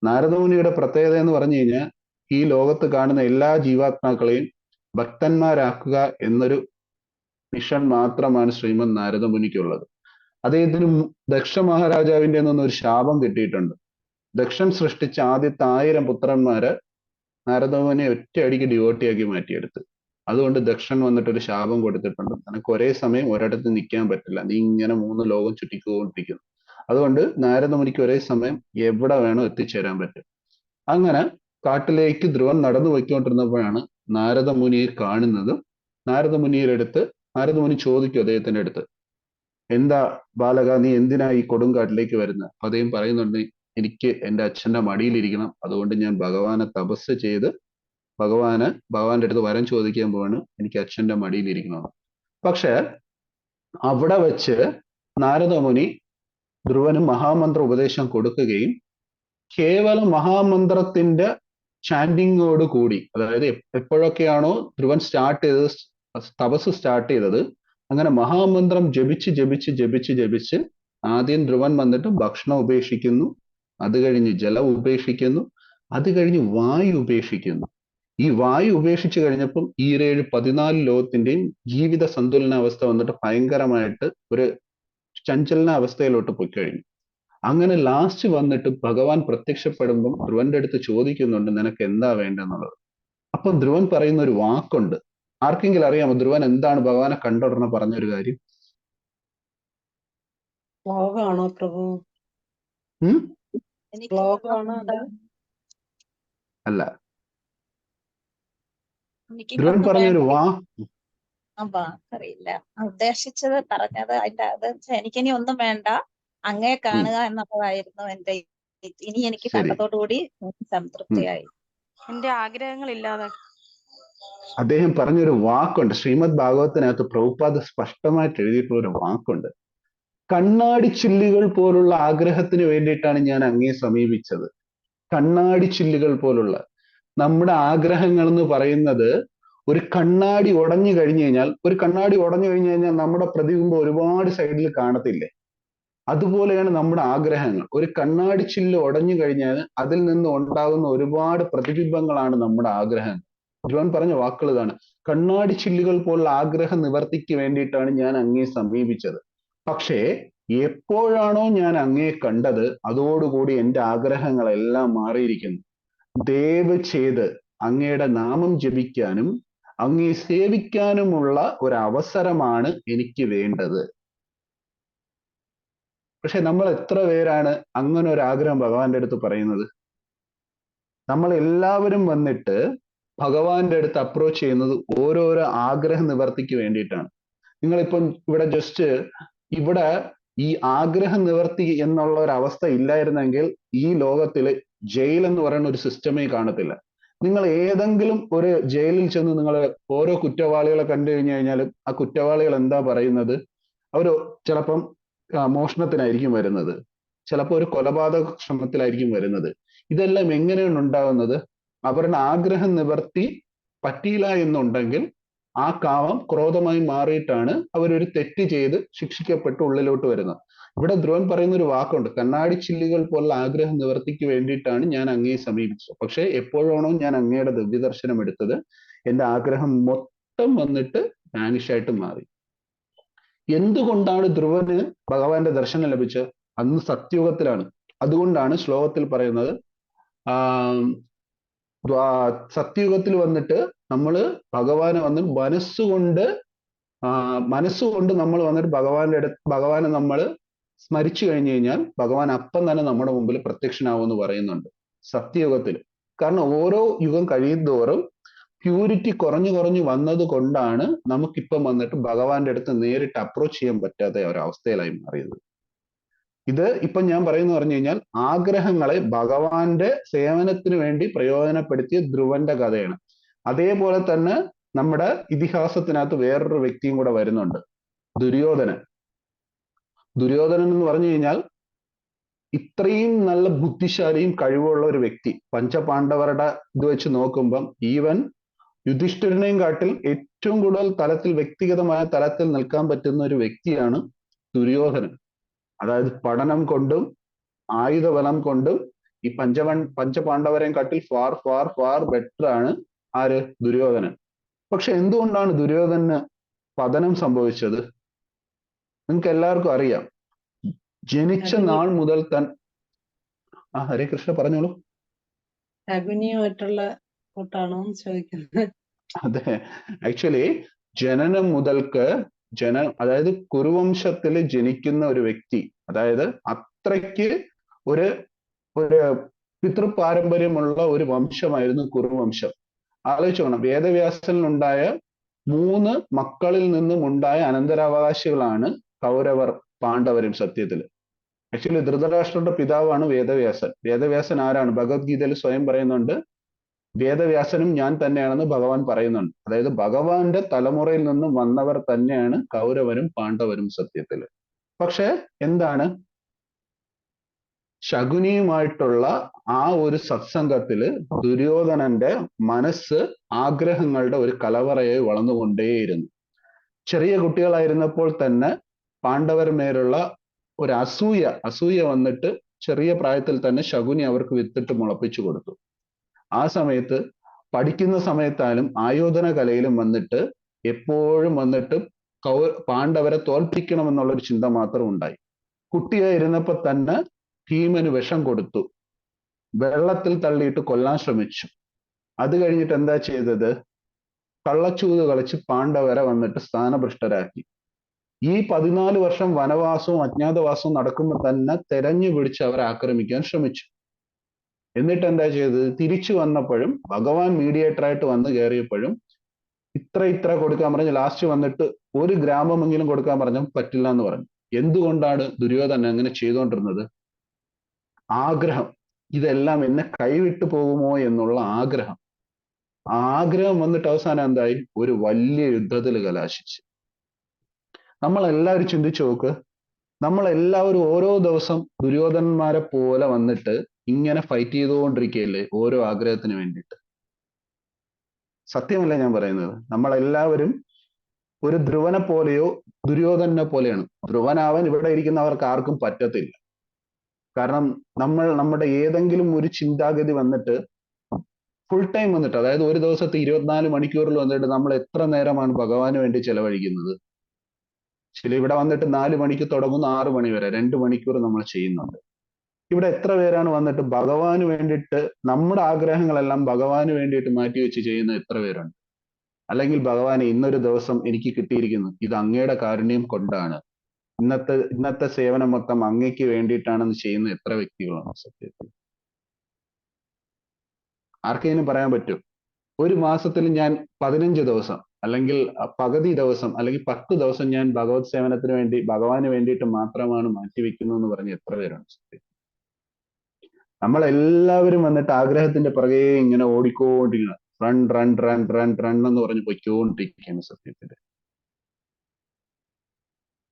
A: നാരദമുനിയുടെ പ്രത്യേകത എന്ന് പറഞ്ഞു കഴിഞ്ഞാൽ ഈ ലോകത്ത് കാണുന്ന എല്ലാ ജീവാത്മാക്കളെയും ഭക്തന്മാരാക്കുക എന്നൊരു മിഷൻ മാത്രമാണ് ശ്രീമദ് നാരദമുനിക്കുള്ളത്. അദ്ദേഹത്തിന് ദക്ഷ മഹാരാജാവിന്റെ നിന്നൊരു ഒരു ശാപം കിട്ടിയിട്ടുണ്ട്. ദക്ഷൻ സൃഷ്ടിച്ച ആദ്യത്തെ 1000 പുത്രന്മാരെ നാരദമുനി ഒറ്റയടിക്ക് ഡിവോട്ടിയാക്കി മാറ്റിയെടുത്ത്. അതുകൊണ്ട് ദക്ഷൻ വന്നിട്ട് ഒരു ശാപം കൊടുത്തിട്ടുണ്ട്, നിനക്ക് ഒരേ സമയം ഒരിടത്ത് നിൽക്കാൻ പറ്റില്ല, നീ ഇങ്ങനെ 3 ലോകം ചുറ്റിക്കൊണ്ടിരിക്കുന്നു. അതുകൊണ്ട് നാരദമുനിക്ക് ഒരേ സമയം എവിടെ വേണോ എത്തിച്ചേരാൻ പറ്റും. അങ്ങനെ കാട്ടിലേക്ക് ധ്രുവൻ നടന്നു പോയിക്കൊണ്ടിരുന്നപ്പോഴാണ് നാരദമുനിയെ കാണുന്നതും. നാരദമുനി ചോദിക്കും അദ്ദേഹത്തിന്റെ അടുത്ത്, എന്താ ബാലക, നീ എന്തിനാ ഈ കൊടുങ്കാട്ടിലേക്ക് വരുന്നത്? അപ്പൊ അദ്ദേഹം പറയുന്നുണ്ട്, എനിക്ക് എന്റെ അച്ഛന്റെ മടിയിലിരിക്കണം, അതുകൊണ്ട് ഞാൻ ഭഗവാനെ തപസ് ചെയ്ത് ഭഗവാന്റെ അടുത്ത് വരം ചോദിക്കാൻ പോവാണ്, എനിക്ക് അച്ഛന്റെ മടിയിലിരിക്കണമെന്ന്. പക്ഷെ അവിടെ വെച്ച് നാരദമുനി ധ്രുവന് മഹാമന്ത്ര ഉപദേശം കൊടുക്കുകയും കേവലം മഹാമന്ത്രത്തിന്റെ ചാൻഡിങ്ങോട് കൂടി, അതായത് എപ്പോഴൊക്കെയാണോ ധ്രുവൻ തപസ് സ്റ്റാർട്ട് ചെയ്തത്, അങ്ങനെ മഹാമന്ത്രം ജപിച്ച് ആദ്യം ധ്രുവൻ വന്നിട്ട് ഭക്ഷണം ഉപേക്ഷിക്കുന്നു, അത് കഴിഞ്ഞ് ജലം ഉപേക്ഷിക്കുന്നു, അത് കഴിഞ്ഞ് വായു ഉപേക്ഷിക്കുന്നു. ഈ വായു ഉപേക്ഷിച്ചു കഴിഞ്ഞപ്പം ഈ 14 ലോകത്തിന്റെയും ജീവിത സന്തുലനാവസ്ഥ വന്നിട്ട് ഭയങ്കരമായിട്ട് ഒരു ചഞ്ചലന അവസ്ഥയിലോട്ട് പോയി കഴിഞ്ഞു. അങ്ങനെ ലാസ്റ്റ് വന്നിട്ട് ഭഗവാൻ പ്രത്യക്ഷപ്പെടുമ്പം ധ്രുവന്റെ അടുത്ത് ചോദിക്കുന്നുണ്ട് നിനക്ക് എന്താ വേണ്ടെന്നുള്ളത്. അപ്പം ധ്രുവൻ പറയുന്ന ഒരു വാക്കുണ്ട്. ആർക്കെങ്കിലും അറിയാമോ ധ്രുവൻ എന്താണ് ഭഗവാനെ കണ്ട ഉടനെ പറഞ്ഞൊരു കാര്യം?
D: ശ്ലോകമാണോ പ്രഭു?
A: ഉം?
D: ശ്ലോകമാണോ അത്?
A: അല്ല, ധ്രുവൻ
E: എനിക്കിതൊന്നും
A: പറഞ്ഞൊരു
E: വേണ്ട.
D: അറിയില്ല.
E: ഉദ്ദേശിച്ചത് പറഞ്ഞത് അതിന്റെ അത് എനിക്കിനി ഒന്നും വേണ്ട, അങ്ങയെ കാണുക എന്നുള്ളതായിരുന്നു എന്റെ. ഇനി എനിക്ക്
A: ശരി.
E: കണ്ടതോടുകൂടി
A: ഉം.
E: സംതൃപ്തിയായി. എന്റെ ആഗ്രഹങ്ങൾ ഇല്ലാതെ.
A: അദ്ദേഹം പറഞ്ഞൊരു വാക്കുണ്ട്. ശ്രീമദ് ഭാഗവത്തിനകത്ത് പ്രഭുപാദ് സ്പഷ്ടമായിട്ട് എഴുതിയിട്ടുള്ള ഒരു വാക്കുണ്ട്. കണ്ണാടി ചില്ലുകൾ പോലുള്ള ആഗ്രഹത്തിന് വേണ്ടിയിട്ടാണ് ഞാൻ അങ്ങയെ സമീപിച്ചത്. കണ്ണാടി ചില്ലുകൾ പോലുള്ള നമ്മുടെ ആഗ്രഹങ്ങൾ എന്ന് പറയുന്നത് ഒരു കണ്ണാടി ഉടഞ്ഞു കഴിഞ്ഞു കഴിഞ്ഞാൽ, ഒരു കണ്ണാടി ഉടഞ്ഞു കഴിഞ്ഞു കഴിഞ്ഞാൽ നമ്മുടെ പ്രതിബിംബം ഒരുപാട് സൈഡിൽ കാണത്തില്ലേ? അതുപോലെയാണ് നമ്മുടെ ആഗ്രഹങ്ങൾ. ഒരു കണ്ണാടി ചില്ല് ഉടഞ്ഞു കഴിഞ്ഞാൽ അതിൽ നിന്ന് ഉണ്ടാകുന്ന ഒരുപാട് പ്രതിബിംബങ്ങളാണ് നമ്മുടെ ആഗ്രഹങ്ങൾ. ധ്രുവൻ പറഞ്ഞ വാക്കുകൾ ഇതാണ്. കണ്ണാടി ചില്ലുകൾ പോലുള്ള ആഗ്രഹ നിവർത്തിക്ക് വേണ്ടിയിട്ടാണ് ഞാൻ അങ്ങയെ സമീപിച്ചത്. പക്ഷേ എപ്പോഴാണോ ഞാൻ അങ്ങയെ കണ്ടത് അതോടുകൂടി എൻ്റെ ആഗ്രഹങ്ങളെല്ലാം മാറിയിരിക്കുന്നു. ദയവ് ചെയ്ത് അങ്ങയുടെ നാമം ജപിക്കാനും അങ്ങയെ സേവിക്കാനുമുള്ള ഒരു അവസരമാണ് എനിക്ക് വേണ്ടത്. പക്ഷെ നമ്മൾ എത്ര പേരാണ് അങ്ങനെ ഒരു ആഗ്രഹം ഭഗവാന്റെ അടുത്ത് പറയുന്നത്? നമ്മൾ എല്ലാവരും വന്നിട്ട് ഭഗവാന്റെ അടുത്ത് അപ്രോച്ച് ചെയ്യുന്നത് ഓരോരോ ആഗ്രഹ നിവർത്തിക്ക് വേണ്ടിയിട്ടാണ്. നിങ്ങളിപ്പം ഇവിടെ ജസ്റ്റ് ഇവിടെ ഈ ആഗ്രഹ നിവർത്തി എന്നുള്ള ഒരു അവസ്ഥ ഇല്ലായിരുന്നെങ്കിൽ ഈ ലോകത്തിൽ ജയിൽ എന്ന് പറയുന്ന ഒരു സിസ്റ്റമേ കാണത്തില്ല. നിങ്ങൾ ഏതെങ്കിലും ഒരു ജയിലിൽ ചെന്ന് നിങ്ങൾ ഓരോ കുറ്റവാളികളെ കണ്ടു കഴിഞ്ഞു കഴിഞ്ഞാലും ആ കുറ്റവാളികൾ എന്താ പറയുന്നത്? അവർ ചിലപ്പം മോഷണത്തിനായിരിക്കും വരുന്നത്, ചിലപ്പോൾ ഒരു കൊലപാതക ശ്രമത്തിലായിരിക്കും വരുന്നത്. ഇതെല്ലാം എങ്ങനെയാണ് ഉണ്ടാകുന്നത്? അവരുടെ ആഗ്രഹം നിവർത്തി പറ്റിയില്ല എന്നുണ്ടെങ്കിൽ ആ കാമം ക്രോധമായി മാറിയിട്ടാണ് അവരൊരു തെറ്റ് ചെയ്ത് ശിക്ഷിക്കപ്പെട്ട് ഉള്ളിലോട്ട് വരുന്നത്. ഇവിടെ ധ്രുവൻ പറയുന്ന ഒരു വാക്കുണ്ട്, കണ്ണാടി ചില്ലുകൾ പോലുള്ള ആഗ്രഹ നിവർത്തിക്ക് വേണ്ടിയിട്ടാണ് ഞാൻ അങ്ങയെ സമീപിച്ചത്. പക്ഷെ എപ്പോഴാണോ ഞാൻ അങ്ങയുടെ ദിവ്യദർശനം എടുത്തത് എൻ്റെ ആഗ്രഹം മൊത്തം വന്നിട്ട് വാനിഷായിട്ട് മാറി. എന്തുകൊണ്ടാണ് ധ്രുവന് ഭഗവാന്റെ ദർശനം ലഭിച്ചത്? അന്ന് സത്യുഗത്തിലാണ്. അതുകൊണ്ടാണ് ശ്ലോകത്തിൽ പറയുന്നത് സത്യുഗത്തിൽ വന്നിട്ട് നമ്മൾ ഭഗവാനെ വന്ന് മനസ്സുകൊണ്ട് നമ്മൾ വന്നിട്ട് ഭഗവാനെ നമ്മൾ സ്മരിച്ചു കഴിഞ്ഞു കഴിഞ്ഞാൽ ഭഗവാൻ അപ്പം തന്നെ നമ്മുടെ മുമ്പിൽ പ്രത്യക്ഷനാവുമെന്ന് പറയുന്നുണ്ട് സത്യയുഗത്തിൽ. കാരണം ഓരോ യുഗം കഴിയുന്തോറും പ്യൂരിറ്റി കുറഞ്ഞു വന്നത് കൊണ്ടാണ് നമുക്കിപ്പം വന്നിട്ട് ഭഗവാന്റെ അടുത്ത് നേരിട്ട് അപ്രോച്ച് ചെയ്യാൻ പറ്റാത്ത ഒരവസ്ഥയിലായി മാറിയത്. ഇത് ഇപ്പം ഞാൻ പറയുന്ന പറഞ്ഞു കഴിഞ്ഞാൽ ആഗ്രഹങ്ങളെ ഭഗവാന്റെ സേവനത്തിന് വേണ്ടി പ്രയോജനപ്പെടുത്തിയ ധ്രുവന്റെ കഥയാണ്. അതേപോലെ തന്നെ നമ്മുടെ ഇതിഹാസത്തിനകത്ത് വേറൊരു വ്യക്തിയും കൂടെ വരുന്നുണ്ട്, ദുര്യോധനൻ. ദുര്യോധനൻ എന്ന് പറഞ്ഞു കഴിഞ്ഞാൽ ഇത്രയും നല്ല ബുദ്ധിശാലിയും കഴിവുള്ള ഒരു വ്യക്തി. പഞ്ചപാണ്ഡവരുടെ ഇത് വെച്ച് നോക്കുമ്പം ഈവൻ യുധിഷ്ഠിരനെയും കാട്ടിൽ ഏറ്റവും കൂടുതൽ തലത്തിൽ, വ്യക്തിഗതമായ തലത്തിൽ നിൽക്കാൻ പറ്റുന്ന ഒരു വ്യക്തിയാണ് ദുര്യോധനൻ. അതായത് പഠനം കൊണ്ടും ആയുധബലം കൊണ്ടും ഈ പഞ്ചപാണ്ഡവരെയും കാട്ടിൽ ഫാർ ഫാർ ഫാർ ബെറ്റർ ആണ് ആര്? ദുര്യോധനൻ. പക്ഷെ എന്തുകൊണ്ടാണ് ദുര്യോധനന് പതനം സംഭവിച്ചത്? നിങ്ങൾക്ക് എല്ലാവർക്കും അറിയാം. ജനിച്ച നാൾ മുതൽ ഹരേ കൃഷ്ണ പറഞ്ഞോളൂ.
D: ശകുനിയുമായിട്ടുള്ള കൂട്ടാണോ എന്ന് ചോദിക്കുന്നത്.
A: അതെ, ആക്ച്വലി ജനനം മുതൽക്ക് അതായത് കുരുവംശത്തിൽ ജനിക്കുന്ന ഒരു വ്യക്തി, അതായത് അത്രയ്ക്ക് ഒരു പിതൃപാരമ്പര്യമുള്ള ഒരു വംശമായിരുന്നു കുരുവംശം. ആലോചിച്ചോണം, വേദവ്യാസനുണ്ടായ 3 മക്കളിൽ നിന്നും ഉണ്ടായ അനന്തരാവകാശികളാണ് കൗരവർ പാണ്ഡവരും. സത്യത്തിൽ ആക്ച്വലി ധൃതരാഷ്ട്രന്റെ പിതാവാണ് വേദവ്യാസൻ. വേദവ്യാസൻ ആരാണ്? ഭഗവത്ഗീതയിൽ സ്വയം പറയുന്നുണ്ട്, വേദവ്യാസനും ഞാൻ തന്നെയാണെന്ന് ഭഗവാൻ പറയുന്നുണ്ട്. അതായത് ഭഗവാന്റെ തലമുറയിൽ നിന്നും വന്നവർ തന്നെയാണ് കൗരവരും പാണ്ഡവരും സത്യത്തിൽ. പക്ഷെ എന്താണ്, ശകുനിയുമായിട്ടുള്ള ആ ഒരു സത്സംഗത്തില് ദുര്യോധനന്റെ മനസ്സ് ആഗ്രഹങ്ങളുടെ ഒരു കലവറയായി വളർന്നുകൊണ്ടേയിരുന്നു. ചെറിയ കുട്ടികളായിരുന്നപ്പോൾ തന്നെ പാണ്ഡവരുമേലുള്ള ഒരു അസൂയ വന്നിട്ട് ചെറിയ പ്രായത്തിൽ തന്നെ ശകുനി അവർക്ക് വിത്തിട്ട് മുളപ്പിച്ചു കൊടുത്തു. ആ സമയത്ത് പഠിക്കുന്ന സമയത്താലും ആയോധന കലയിലും വന്നിട്ട് എപ്പോഴും വന്നിട്ട് പാണ്ഡവരെ തോൽപ്പിക്കണം എന്നുള്ളൊരു ചിന്ത മാത്രം ഉണ്ടായി. കുട്ടിയായിരുന്നപ്പോൾ തന്നെ ഭീമന് വിഷം കൊടുത്തു, വെള്ളത്തിൽ തള്ളിയിട്ട് കൊല്ലാൻ ശ്രമിച്ചു. അത് കഴിഞ്ഞിട്ട് എന്താ ചെയ്തത്? കള്ളച്ചൂത് കളിച്ച് പാണ്ഡവരെ വന്നിട്ട് സ്ഥാനഭ്രഷ്ടരാക്കി. ഈ 14 വർഷം വനവാസവും അജ്ഞാതവാസവും നടക്കുമ്പോൾ തന്നെ തെരഞ്ഞു പിടിച്ച് അവരെ ആക്രമിക്കാൻ ശ്രമിച്ചു. എന്നിട്ട് എന്താ ചെയ്തത്? തിരിച്ചു വന്നപ്പോഴും ഭഗവാൻ മീഡിയേറ്റർ ആയിട്ട് വന്ന് കയറിയപ്പോഴും ഇത്ര കൊടുക്കാൻ പറഞ്ഞു. ലാസ്റ്റ് വന്നിട്ട് ഒരു ഗ്രാമമെങ്കിലും കൊടുക്കാൻ പറഞ്ഞു, പറ്റില്ല എന്ന് പറഞ്ഞു. എന്തുകൊണ്ടാണ് ദുര്യോധനൻ അങ്ങനെ ചെയ്തുകൊണ്ടിരുന്നത്? ആഗ്രഹം. ഇതെല്ലാം എന്നെ കൈവിട്ടു പോകുമോ എന്നുള്ള ആഗ്രഹം. ആ ആഗ്രഹം വന്നിട്ട് അവസാനം എന്തായി? ഒരു വലിയ യുദ്ധത്തിൽ കലാശിച്ച്. നമ്മളെല്ലാവരും ചിന്തിച്ചു നോക്ക്. നമ്മളെല്ലാവരും ഓരോ ദിവസം ദുര്യോധനന്മാരെ പോലെ വന്നിട്ട് ഇങ്ങനെ ഫൈറ്റ് ചെയ്തുകൊണ്ടിരിക്കുകയല്ലേ ഓരോ ആഗ്രഹത്തിന് വേണ്ടിയിട്ട്. സത്യമല്ല ഞാൻ പറയുന്നത്. നമ്മളെല്ലാവരും ഒരു ധ്രുവനെ പോലെയോ ദുര്യോധനെ പോലെയാണ്. ധ്രുവനാവാൻ ഇവിടെ ഇരിക്കുന്നവർക്ക് ആർക്കും പറ്റത്തില്ല. കാരണം നമ്മുടെ ഏതെങ്കിലും ഒരു ചിന്താഗതി വന്നിട്ട് ഫുൾ ടൈം വന്നിട്ട്, അതായത് ഒരു ദിവസത്തെ 24 മണിക്കൂറിൽ വന്നിട്ട് നമ്മൾ എത്ര നേരമാണ് ഭഗവാന് വേണ്ടി ചെലവഴിക്കുന്നത്? ശരി, ഇവിടെ വന്നിട്ട് 4 മണിക്ക് തുടങ്ങുന്ന 6 മണി വരെ 2 മണിക്കൂർ നമ്മൾ ചെയ്യുന്നുണ്ട്. ഇവിടെ എത്ര പേരാണ് വന്നിട്ട് ഭഗവാന് വേണ്ടിയിട്ട് നമ്മുടെ ആഗ്രഹങ്ങളെല്ലാം ഭഗവാന് വേണ്ടിയിട്ട് മാറ്റിവെച്ച് ചെയ്യുന്ന എത്ര പേരുണ്ട്? അല്ലെങ്കിൽ ഭഗവാനെ, ഇന്നൊരു ദിവസം എനിക്ക് കിട്ടിയിരിക്കുന്നു, ഇത് അങ്ങയുടെ കാരുണ്യം കൊണ്ടാണ്, ഇന്നത്തെ സേവനം മൊത്തം അങ്ങയ്ക്ക് വേണ്ടിയിട്ടാണെന്ന് ചെയ്യുന്ന എത്ര വ്യക്തികളാണ് സത്യത്തിൽ? ആർക്കെങ്കിലും പറയാൻ പറ്റും? ഒരു മാസത്തിൽ ഞാൻ 15 ദിവസം അല്ലെങ്കിൽ പകുതി ദിവസം അല്ലെങ്കിൽ 10 ദിവസം ഞാൻ ഭഗവത് സേവനത്തിന് വേണ്ടി ഭഗവാന് വേണ്ടിയിട്ട് മാത്രമാണ് മാറ്റിവെക്കുന്നു എന്ന് പറഞ്ഞ് എത്ര പേരുണ്ട് സത്യത്തിൽ? നമ്മളെല്ലാവരും വന്നിട്ട് ആഗ്രഹത്തിന്റെ പുറകെ ഇങ്ങനെ ഓടിക്കൊണ്ടിരിക്കണം. Run run run run run എന്ന് പറഞ്ഞ് പൊയ്ക്കൊണ്ടിരിക്കുകയാണ് സത്യത്തിൽ.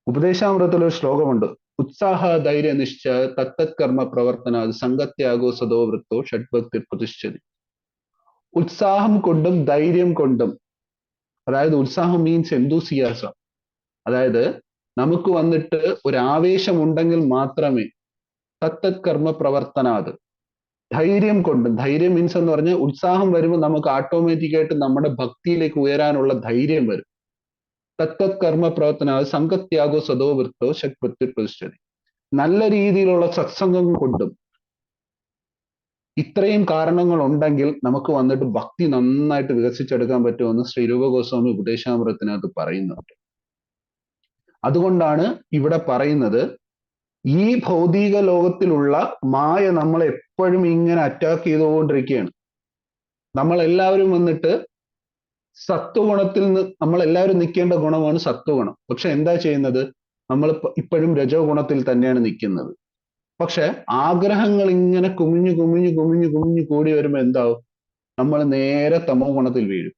A: ഉപദേശാമൃതത്തിൽ ഒരു ശ്ലോകമുണ്ട്. ഉത്സാഹ ധൈര്യ നിശ്ചയ തത്തത് കർമ്മ പ്രവർത്തന സംഗത്യാഗോ സദോ വൃത്തോ ഷഡ്ഭക്തി പ്രതിഷ്ഠതി. ഉത്സാഹം കൊണ്ടും ധൈര്യം കൊണ്ടും, അതായത് ഉത്സാഹം മീൻസ് എന്തൂസിയാസം, അതായത് നമുക്ക് വന്നിട്ട് ഒരു ആവേശം ഉണ്ടെങ്കിൽ മാത്രമേ തത്തത് കർമ്മ പ്രവർത്തനാത്, ധൈര്യം കൊണ്ടും, ധൈര്യം മീൻസ് എന്ന് പറഞ്ഞാൽ ഉത്സാഹം വരുമ്പോൾ നമുക്ക് ഓട്ടോമാറ്റിക്കായിട്ട് നമ്മുടെ ഭക്തിയിലേക്ക് ഉയരാനുള്ള ധൈര്യം വരും. തത്തത് കർമ്മ പ്രവർത്തന സംഗത്യാഗോ സദോ വൃത്തോ ഷഡ്ഭക്തി പ്രതിഷ്ഠതി. നല്ല രീതിയിലുള്ള സത്സംഗം കൊണ്ടും ഇത്രയും കാരണങ്ങൾ ഉണ്ടെങ്കിൽ നമുക്ക് വന്നിട്ട് ഭക്തി നന്നായിട്ട് വികസിച്ചെടുക്കാൻ പറ്റുമെന്ന് ശ്രീരൂപ ഗോസ്വാമി ഉപദേശാമൃതത്തിനകത്ത് പറയുന്നുണ്ട്. അതുകൊണ്ടാണ് ഇവിടെ പറയുന്നത്, ഈ ഭൗതിക ലോകത്തിലുള്ള മായ നമ്മളെ എപ്പോഴും ഇങ്ങനെ അറ്റാക്ക് ചെയ്തുകൊണ്ടിരിക്കുകയാണ്. നമ്മളെല്ലാവരും വന്നിട്ട് സത്വഗുണത്തിൽ നിന്ന് നമ്മളെല്ലാവരും നിൽക്കേണ്ട ഗുണമാണ് സത്വഗുണം. പക്ഷെ എന്താ ചെയ്യുന്നത്? നമ്മൾ ഇപ്പോഴും രജോ ഗുണത്തിൽ തന്നെയാണ് നിൽക്കുന്നത്. പക്ഷെ ആഗ്രഹങ്ങൾ ഇങ്ങനെ കുമിഞ്ഞു കൂടി വരുമ്പോൾ എന്താവും? നമ്മൾ നേരെ തമോ ഗുണത്തിൽ വീഴും.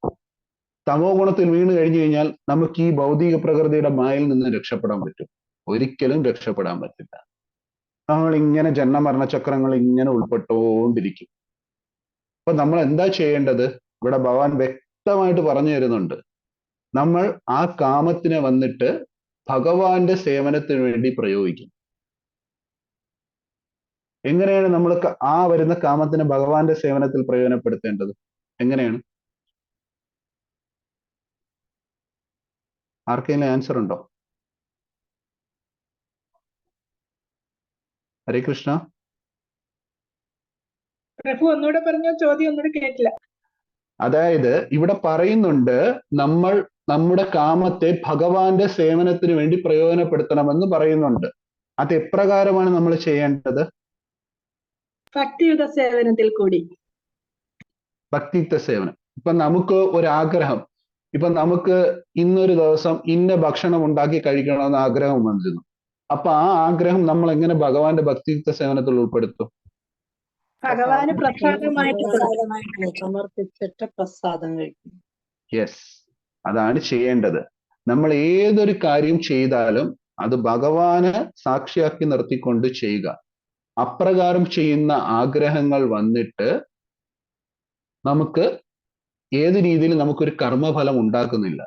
A: തമോ ഗുണത്തിൽ വീണ് കഴിഞ്ഞു കഴിഞ്ഞാൽ നമുക്ക് ഈ ഭൗതിക പ്രകൃതിയുടെ മായയിൽ നിന്ന് രക്ഷപ്പെടാൻ പറ്റും? ഒരിക്കലും രക്ഷപ്പെടാൻ പറ്റില്ല. നമ്മൾ ഇങ്ങനെ ജന്മമരണ ചക്രങ്ങൾ ഇങ്ങനെ ഉൾപ്പെട്ടുകൊണ്ടിരിക്കും. അപ്പൊ നമ്മൾ എന്താ ചെയ്യേണ്ടത്? ഇവിടെ ഭഗവാൻ വ്യക്തമായിട്ട് പറഞ്ഞു തരുന്നുണ്ട്. നമ്മൾ ആ കാമത്തിനെ വന്നിട്ട് ഭഗവാന്റെ സേവനത്തിന് വേണ്ടി പ്രയോഗിക്കും. എങ്ങനെയാണ് നമ്മൾ ആ വരുന്ന കാമത്തിനെ ഭഗവാന്റെ സേവനത്തിൽ പ്രയോജനപ്പെടുത്തേണ്ടത്? എങ്ങനെയാണ്? ആർക്കെങ്കിലും ആൻസർ ഉണ്ടോ? ഹരേ കൃഷ്ണ.
C: പ്രഭു ഒന്നുകൂടെ പറഞ്ഞ ചോദ്യം ഒന്നുകൂടെ കേട്ടില്ല.
A: അതായത് ഇവിടെ പറയുന്നുണ്ട്, നമ്മൾ നമ്മുടെ കാമത്തെ ഭഗവാന്റെ സേവനത്തിന് വേണ്ടി പ്രയോജനപ്പെടുത്തണമെന്ന് പറയുന്നുണ്ട്. അത് എപ്രകാരമാണ് നമ്മൾ ചെയ്യേണ്ടത്?
C: ഭക്തിയുത സേവനത്തിൽ കൂടി.
A: ഭക്തിയുക്ത സേവനം. ഇപ്പൊ നമുക്ക് ഒരു ആഗ്രഹം, ഇപ്പൊ നമുക്ക് ഇന്നൊരു ദിവസം ഇന്ന ഭക്ഷണം ഉണ്ടാക്കി കഴിക്കണമെന്ന് ആഗ്രഹം വന്നിരുന്നു. അപ്പൊ ആ ആഗ്രഹം നമ്മൾ എങ്ങനെ ഭഗവാന്റെ ഭക്തിയുക്ത സേവനത്തിൽ ഉൾപ്പെടുത്തും?
C: ഭഗവാന് പ്രസാദമായിട്ട്
D: സമർപ്പിച്ചിട്ട് പ്രസാദം കഴിക്കും.
A: യെസ്, അതാണ് ചെയ്യേണ്ടത്. നമ്മൾ ഏതൊരു കാര്യം ചെയ്താലും അത് ഭഗവാനെ സാക്ഷിയാക്കി നിർത്തിക്കൊണ്ട് ചെയ്യുക. അപ്രകാരം ചെയ്യുന്ന ആഗ്രഹങ്ങൾ വന്നിട്ട് നമുക്ക് ഏത് രീതിയിൽ നമുക്കൊരു കർമ്മഫലം ഉണ്ടാക്കുന്നില്ല.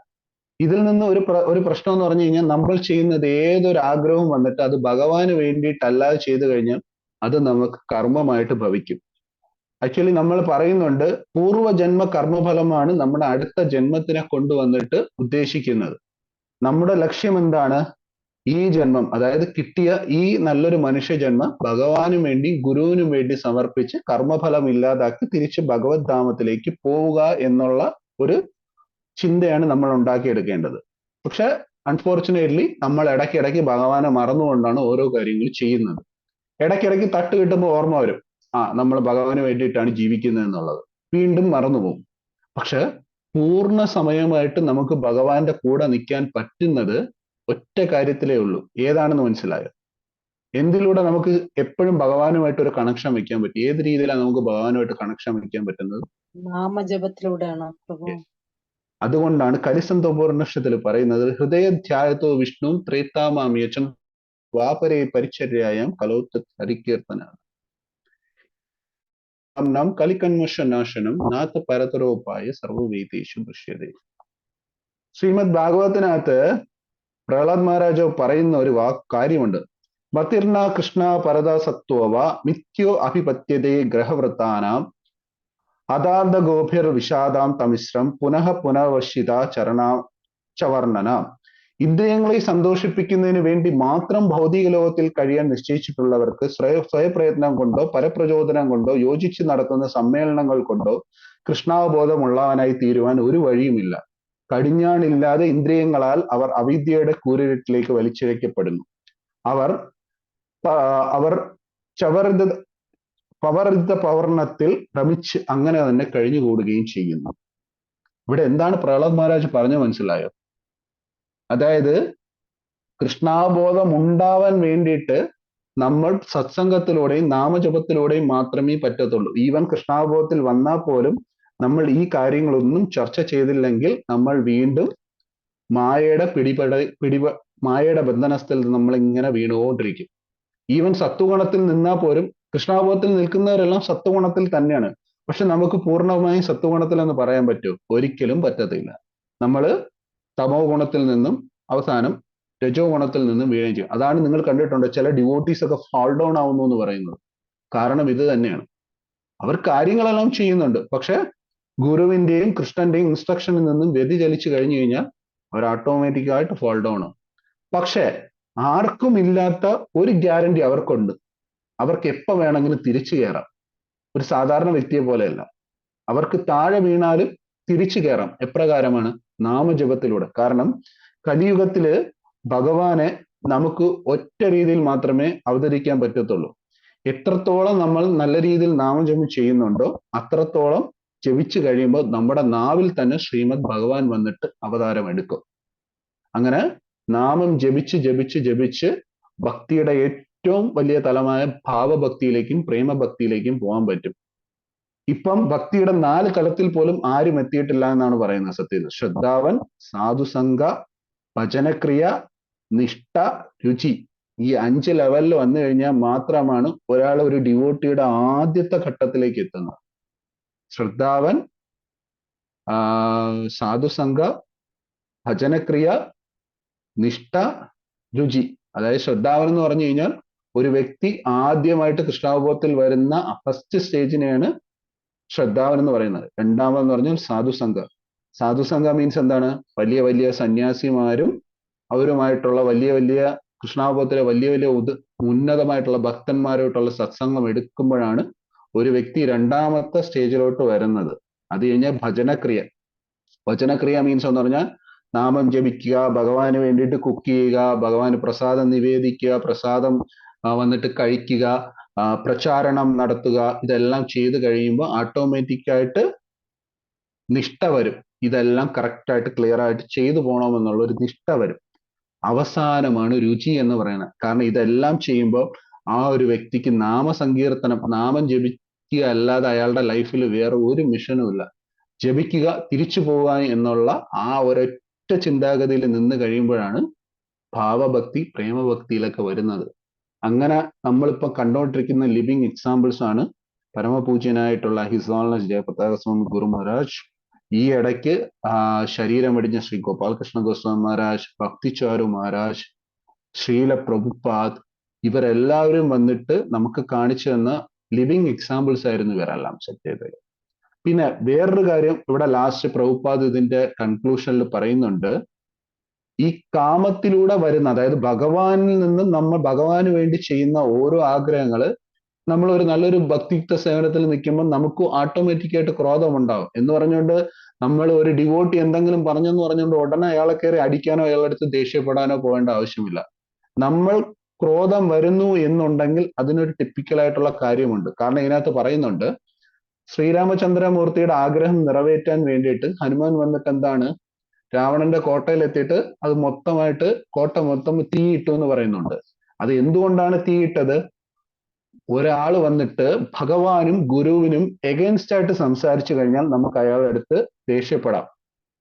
A: ഇതിൽ നിന്ന് ഒരു പ്രശ്നം എന്ന് പറഞ്ഞു കഴിഞ്ഞാൽ, നമ്മൾ ചെയ്യുന്നത് ഏതൊരു ആഗ്രഹവും വന്നിട്ട് അത് ഭഗവാന് വേണ്ടിയിട്ടല്ലാതെ ചെയ്തു കഴിഞ്ഞാൽ അത് നമുക്ക് കർമ്മമായിട്ട് ഭവിക്കും. ആക്ച്വലി നമ്മൾ പറയുന്നുണ്ട്, പൂർവ്വജന്മ കർമ്മഫലമാണ് നമ്മുടെ അടുത്ത ജന്മത്തിനെ കൊണ്ടുവന്നിട്ട് ഉദ്ദേശിക്കുന്നത്. നമ്മുടെ ലക്ഷ്യം എന്താണ്? ഈ ജന്മം, അതായത് കിട്ടിയ ഈ നല്ലൊരു മനുഷ്യ ജന്മം ഭഗവാനും വേണ്ടി ഗുരുവിനും വേണ്ടി സമർപ്പിച്ച് കർമ്മഫലം ഇല്ലാതാക്കി തിരിച്ച് ഭഗവത് ധാമത്തിലേക്ക് പോവുക എന്നുള്ള ഒരു ചിന്തയാണ് നമ്മൾ ഉണ്ടാക്കിയെടുക്കേണ്ടത്. പക്ഷെ അൺഫോർച്ചുനേറ്റ്ലി നമ്മൾ ഇടയ്ക്കിടയ്ക്ക് ഭഗവാനെ മറന്നുകൊണ്ടാണ് ഓരോ കാര്യങ്ങൾ ചെയ്യുന്നത്. ഇടയ്ക്കിടയ്ക്ക് തട്ട് കിട്ടുമ്പോൾ ഓർമ്മ വരും, നമ്മൾ ഭഗവാന് വേണ്ടിയിട്ടാണ് ജീവിക്കുന്നത് എന്നുള്ളത്. വീണ്ടും മറന്നുപോകും. പക്ഷെ പൂർണ്ണ സമയമായിട്ട് നമുക്ക് ഭഗവാന്റെ കൂടെ നിൽക്കാൻ പറ്റുന്നത് ഒറ്റ കാര്യത്തിലേ ഉള്ളൂ. ഏതാണെന്ന് മനസ്സിലായോ? എന്തിലൂടെ നമുക്ക് എപ്പോഴും ഭഗവാനുമായിട്ട് ഒരു കണക്ഷൻ വെക്കാൻ പറ്റും? ഏത് രീതിയിലാണ് നമുക്ക് ഭഗവാനുമായിട്ട് കണക്ഷൻ വെക്കാൻ പറ്റുന്നത്?
D: നാമജപത്തിലൂടെയാണ് പ്രഭു.
A: അതുകൊണ്ടാണ് കലിസന്തോപനിഷത്തിൽ പറയുന്നത്, ഹൃദയധ്യായത്തോ വിഷ്ണു ത്രേത്താമാമിയച്ചൻ വാപരേ പരിചര്യായം കലോത്ത ഹരികീർത്തന നാം കലികന്മഷനാശനം നാഥ പരതരോപായ സർവവേദേഷു ദൃശ്യതേ. ശ്രീമദ് ഭാഗവതത്തിനകത്ത് പ്രഹ്ലാദ് മഹാരാജ് പറയുന്ന ഒരു കാര്യമുണ്ട്. മതിർന കൃഷ്ണ പരത സത്വവ മിഥ്യോ അഭിപത്യതേ ഗ്രഹവൃത്താനാം അതാർദ്ധ ഗോഭിർ വിഷാദാം തമിശ്രം പുനഃ പുനർവശിത ചവർണന. ഇന്ദ്രിയങ്ങളെ സന്തോഷിപ്പിക്കുന്നതിന് വേണ്ടി മാത്രം ഭൗതിക ലോകത്തിൽ കഴിയാൻ നിശ്ചയിച്ചിട്ടുള്ളവർക്ക് സ്വയപ്രയത്നം കൊണ്ടോ പരപ്രചോദനം കൊണ്ടോ യോജിച്ച് നടത്തുന്ന സമ്മേളനങ്ങൾ കൊണ്ടോ കൃഷ്ണാവബോധമുള്ളവനായി തീരുവാൻ ഒരു വഴിയുമില്ല. കടിഞ്ഞാണില്ലാതെ ഇന്ദ്രിയങ്ങളാൽ അവർ അവിദ്യയുടെ കൂരിരുട്ടിലേക്ക് വലിച്ചിഴക്കപ്പെടുന്നു. അവർ പവർദ്ധ പവർണത്തിൽ ഭ്രമിച്ച് അങ്ങനെ തന്നെ കഴിഞ്ഞുകൂടുകയും ചെയ്യുന്നു. ഇവിടെ എന്താണ് പ്രഹ്ലാദ് മഹാരാജ് പറഞ്ഞു മനസ്സിലായോ? അതായത് കൃഷ്ണാബോധം ഉണ്ടാവാൻ വേണ്ടിയിട്ട് നമ്മൾ സത്സംഗത്തിലൂടെയും നാമജപത്തിലൂടെയും മാത്രമേ പറ്റത്തുള്ളൂ. ഈവൻ കൃഷ്ണാബോധത്തിൽ വന്നാൽ പോലും നമ്മൾ ഈ കാര്യങ്ങളൊന്നും ചർച്ച ചെയ്തില്ലെങ്കിൽ നമ്മൾ വീണ്ടും മായയുടെ ബന്ധനസ്ഥയിൽ നമ്മൾ ഇങ്ങനെ വീണുകൊണ്ടിരിക്കും. ഈവൻ സത്വഗുണത്തിൽ നിന്നാൽ പോലും കൃഷ്ണാബോധത്തിൽ നിൽക്കുന്നവരെല്ലാം സത്വഗുണത്തിൽ തന്നെയാണ്. പക്ഷെ നമുക്ക് പൂർണ്ണമായും സത്വഗുണത്തിൽ എന്ന് പറയാൻ പറ്റുമോ? ഒരിക്കലും പറ്റത്തില്ല. നമ്മൾ തമോ ഗുണത്തിൽ നിന്നും അവസാനം രജോ ഗുണത്തിൽ നിന്നും വീഴുകയും ചെയ്യും. അതാണ് നിങ്ങൾ കണ്ടിട്ടുണ്ട് ചില ഡിവോട്ടീസ് ഒക്കെ ഫാൾ ഡൗൺ ആവുന്നു എന്ന് പറയുന്നത്. കാരണം ഇത് തന്നെയാണ്. അവർ കാര്യങ്ങളെല്ലാം ചെയ്യുന്നുണ്ട്, പക്ഷെ ഗുരുവിന്റെയും കൃഷ്ണന്റെയും ഇൻസ്ട്രക്ഷനിൽ നിന്നും വ്യതിചലിച്ചു കഴിഞ്ഞു കഴിഞ്ഞാൽ അവർ ഓട്ടോമാറ്റിക്കായിട്ട് ഫാൾ ഡൗൺ ആവും. പക്ഷെ ആർക്കും ഇല്ലാത്ത ഒരു ഗ്യാരണ്ടി അവർക്കുണ്ട്. അവർക്ക് എപ്പോൾ വേണമെങ്കിലും തിരിച്ചു കയറാം. ഒരു സാധാരണ വ്യക്തിയെ പോലെയല്ല. അവർക്ക് താഴെ വീണാലും തിരിച്ചു കയറാം. എപ്രകാരമാണ്? നാമജപത്തിലൂടെ. കാരണം കലിയുഗത്തില് ഭഗവാനെ നമുക്ക് ഒറ്റ രീതിയിൽ മാത്രമേ അവതരിക്കാൻ പറ്റത്തുള്ളൂ. എത്രത്തോളം നമ്മൾ നല്ല രീതിയിൽ നാമജപം ചെയ്യുന്നുണ്ടോ അത്രത്തോളം ജപിച്ചു കഴിയുമ്പോൾ നമ്മുടെ നാവിൽ തന്നെ ശ്രീമദ് ഭഗവാൻ വന്നിട്ട് അവതാരം എടുക്കും. അങ്ങനെ നാമം ജപിച്ച് ജപിച്ച് ജപിച്ച് ഭക്തിയുടെ ഏറ്റവും വലിയ തലമായ ഭാവഭക്തിയിലേക്കും പ്രേമഭക്തിയിലേക്കും പോകാൻ പറ്റും. ഇപ്പം ഭക്തിയുടെ 4 തലത്തിൽ പോലും ആരും എത്തിയിട്ടില്ല എന്നാണ് പറയുന്നത് സത്യത്തിൽ. ശ്രദ്ധാവൻ, സാധുസംഗ, ഭജനക്രിയ, നിഷ്ഠ, രുചി. ഈ 5 ലെവലിൽ വന്നു കഴിഞ്ഞാൽ മാത്രമാണ് ഒരാൾ ഒരു ഡിവോട്ടിയുടെ ആദ്യത്തെ ഘട്ടത്തിലേക്ക് എത്തുന്നത്. ശ്രദ്ധാവൻ, സാധുസംഗ, ഭജനക്രിയ, നിഷ്ഠ, രുചി. അതായത് ശ്രദ്ധാവൻ എന്ന് പറഞ്ഞു കഴിഞ്ഞാൽ ഒരു വ്യക്തി ആദ്യമായിട്ട് കൃഷ്ണാവബോധത്തിൽ വരുന്ന ഫസ്റ്റ് സ്റ്റേജിനെയാണ് ശ്രദ്ധാവൻ എന്ന് പറയുന്നത്. രണ്ടാമതെന്ന് പറഞ്ഞാൽ സാധുസംഗ. സാധുസംഗ മീൻസ് എന്താണ്? വലിയ വലിയ സന്യാസിമാരും അവരുമായിട്ടുള്ള വലിയ വലിയ കൃഷ്ണാവബോധത്തിലെ വലിയ വലിയ ഉന്നതമായിട്ടുള്ള ഭക്തന്മാരുമായിട്ടുള്ള സത്സംഗം എടുക്കുമ്പോഴാണ് ഒരു വ്യക്തി രണ്ടാമത്തെ സ്റ്റേജിലോട്ട് വരുന്നത്. അത് കഴിഞ്ഞാൽ ഭജനക്രിയ. ഭജനക്രിയ മീൻസ് എന്ന് പറഞ്ഞാൽ നാമം ജപിക്കുക, ഭഗവാന് വേണ്ടിയിട്ട് കുക്ക് ചെയ്യുക, ഭഗവാന് പ്രസാദം നിവേദിക്കുക, പ്രസാദം വന്നിട്ട് കഴിക്കുക, പ്രചാരണം നടത്തുക. ഇതെല്ലാം ചെയ്ത് കഴിയുമ്പോൾ ഓട്ടോമാറ്റിക്കായിട്ട് നിഷ്ഠ വരും. ഇതെല്ലാം കറക്റ്റായിട്ട് ക്ലിയർ ആയിട്ട് ചെയ്തു പോകണമെന്നുള്ള ഒരു നിഷ്ഠ വരും. അവസാനമാണ് രുചി എന്ന് പറയുന്നത്. കാരണം ഇതെല്ലാം ചെയ്യുമ്പോൾ ആ ഒരു വ്യക്തിക്ക് നാമസങ്കീർത്തനം, നാമം ജപിക്കുക അല്ലാതെ അയാളുടെ ലൈഫിൽ വേറെ ഒരു മിഷനും ഇല്ല. ജപിക്കുക, തിരിച്ചു പോവുക എന്നുള്ള ആ ഒരൊറ്റ ചിന്താഗതിയിൽ നിന്ന് കഴിയുമ്പോഴാണ് ഭാവഭക്തി പ്രേമഭക്തിയിലൊക്കെ വരുന്നത്. അങ്ങനെ നമ്മളിപ്പോ കണ്ടുകൊണ്ടിരിക്കുന്ന ലിവിങ് എക്സാമ്പിൾസ് ആണ് പരമപൂജ്യനായിട്ടുള്ള ഹിസ് ഓൾനെസ് ജയപ്രതാപ സ്വാമി ഗുരു മഹാരാജ്, ഈ ഇടയ്ക്ക് ശരീരം വെടിഞ്ഞ ശ്രീ ഗോപാലകൃഷ്ണ ഗോസ്വാമി മഹാരാജ്, ഭക്തിചാരു മഹാരാജ്, ശ്രീല പ്രഭുപാദ്, ഇവരെല്ലാവരും വന്നിട്ട് നമുക്ക് കാണിച്ചു തന്ന ലിവിങ് എക്സാമ്പിൾസ് ആയിരുന്നു ഇവരെല്ലാം സത്യത്തിൽ. പിന്നെ വേറൊരു കാര്യം ഇവിടെ ലാസ്റ്റ് പ്രഭുപാദ് ഇതിന്റെ കൺക്ലൂഷനിൽ പറയുന്നുണ്ട്. ഈ കാമത്തിലൂടെ വരുന്ന, അതായത് ഭഗവാനിൽ നിന്നും നമ്മൾ ഭഗവാന് വേണ്ടി ചെയ്യുന്ന ഓരോ ആഗ്രഹങ്ങള് നമ്മൾ ഒരു നല്ലൊരു ഭക്തിയുക്ത സേവനത്തിൽ നിൽക്കുമ്പോൾ നമുക്ക് ഓട്ടോമാറ്റിക് ആയിട്ട് ക്രോധം ഉണ്ടാവും. എന്ന് പറഞ്ഞുകൊണ്ട് നമ്മൾ ഒരു ഡിവോട്ടി എന്തെങ്കിലും പറഞ്ഞെന്ന് പറഞ്ഞുകൊണ്ട് ഉടനെ അയാളെ കയറി അടിക്കാനോ അയാളുടെ അടുത്ത് ദേഷ്യപ്പെടാനോ പോകേണ്ട ആവശ്യമില്ല. നമ്മൾ ക്രോധം വരുന്നു എന്നുണ്ടെങ്കിൽ അതിനൊരു ടിപ്പിക്കൽ ആയിട്ടുള്ള കാര്യമുണ്ട്. കാരണം ഇതിനകത്ത് പറയുന്നുണ്ട്, ശ്രീരാമചന്ദ്രമൂർത്തിയുടെ ആഗ്രഹം നിറവേറ്റാൻ വേണ്ടിയിട്ട് ഹനുമാൻ വന്നിട്ട് എന്താണ്, രാവണന്റെ കോട്ടയിൽ എത്തിയിട്ട് അത് മൊത്തമായിട്ട് കോട്ട മൊത്തം തീയിട്ടു എന്ന് പറയുന്നുണ്ട്. അത് എന്തുകൊണ്ടാണ് തീയിട്ടത്? ഒരാൾ വന്നിട്ട് ഭഗവാനും ഗുരുവിനും എഗൻസ്റ്റ് ആയിട്ട് സംസാരിച്ചു കഴിഞ്ഞാൽ നമുക്ക് അയാളുടെ അടുത്ത് ദേഷ്യപ്പെടാം.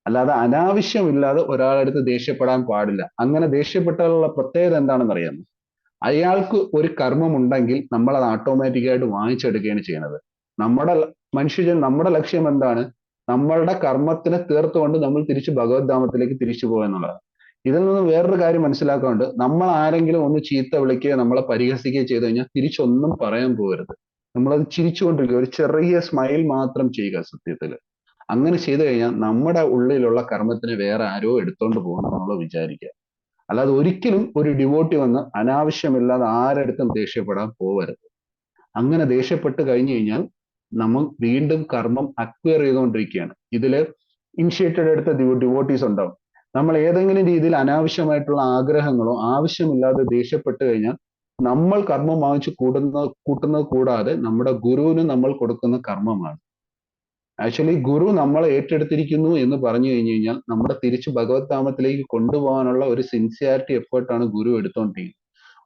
A: അല്ലാതെ അനാവശ്യമില്ലാതെ ഒരാളുടെ അടുത്ത് ദേഷ്യപ്പെടാൻ പാടില്ല. അങ്ങനെ ദേഷ്യപ്പെട്ടാലുള്ള പ്രത്യേകത എന്താണെന്ന് അറിയാമോ? അയാൾക്ക് ഒരു കർമ്മം ഉണ്ടെങ്കിൽ നമ്മൾ അത് ഓട്ടോമാറ്റിക്കായിട്ട് വാങ്ങിച്ചെടുക്കുകയാണ് ചെയ്യുന്നത്. നമ്മുടെ ലക്ഷ്യം എന്താണ്? നമ്മളുടെ കർമ്മത്തിനെ തീർത്തുകൊണ്ട് നമ്മൾ തിരിച്ച് ഭഗവത് ധാമത്തിലേക്ക് തിരിച്ചു പോകുക എന്നുള്ളതാണ്. ഇതിൽ നിന്ന് വേറൊരു കാര്യം മനസ്സിലാക്കാറുണ്ട്. നമ്മൾ ആരെങ്കിലും ഒന്ന് ചീത്ത വിളിക്കുകയോ നമ്മളെ പരിഹസിക്കുകയോ ചെയ്തു കഴിഞ്ഞാൽ തിരിച്ചൊന്നും പറയാൻ പോകരുത്. നമ്മളത് ചിരിച്ചുകൊണ്ടിരിക്കുക, ഒരു ചെറിയ സ്മൈൽ മാത്രം ചെയ്യുക. സത്യത്തിൽ അങ്ങനെ ചെയ്തു കഴിഞ്ഞാൽ നമ്മുടെ ഉള്ളിലുള്ള കർമ്മത്തിനെ വേറെ ആരോ എടുത്തോണ്ട് പോകുന്നു നമ്മൾ വിചാരിക്കുക. അല്ലാതെ ഒരിക്കലും ഒരു ഡിവോട്ടി വന്ന് അനാവശ്യമില്ലാതെ ആരടുത്തും ദേഷ്യപ്പെടാൻ പോകരുത്. അങ്ങനെ ദേഷ്യപ്പെട്ട് കഴിഞ്ഞു കഴിഞ്ഞാൽ നമ്മൾ വീണ്ടും കർമ്മം അക്വയർ ചെയ്തുകൊണ്ടിരിക്കുകയാണ്. ഇതില് ഇനിഷ്യേറ്റഡ് എടുത്ത ഡിവോട്ടീസ് ഉണ്ടാവും. നമ്മൾ ഏതെങ്കിലും രീതിയിൽ അനാവശ്യമായിട്ടുള്ള ആഗ്രഹങ്ങളോ ആവശ്യമില്ലാതെ ദേഷ്യപ്പെട്ട് കഴിഞ്ഞാൽ നമ്മൾ കർമ്മം വാങ്ങിച്ച് കൂട്ടുന്നത് കൂടാതെ നമ്മുടെ ഗുരുവിന് നമ്മൾ കൊടുക്കുന്ന കർമ്മമാണ്. ആക്ച്വലി ഗുരു നമ്മളെ ഏറ്റെടുത്തിരിക്കുന്നു എന്ന് പറഞ്ഞു കഴിഞ്ഞു കഴിഞ്ഞാൽ നമ്മുടെ തിരിച്ച് ഭഗവത് ധാമത്തിലേക്ക് കൊണ്ടുപോകാനുള്ള ഒരു സിൻസിയാരിറ്റി എഫേർട്ടാണ് ഗുരു എടുത്തോണ്ടിരിക്കുന്നത്.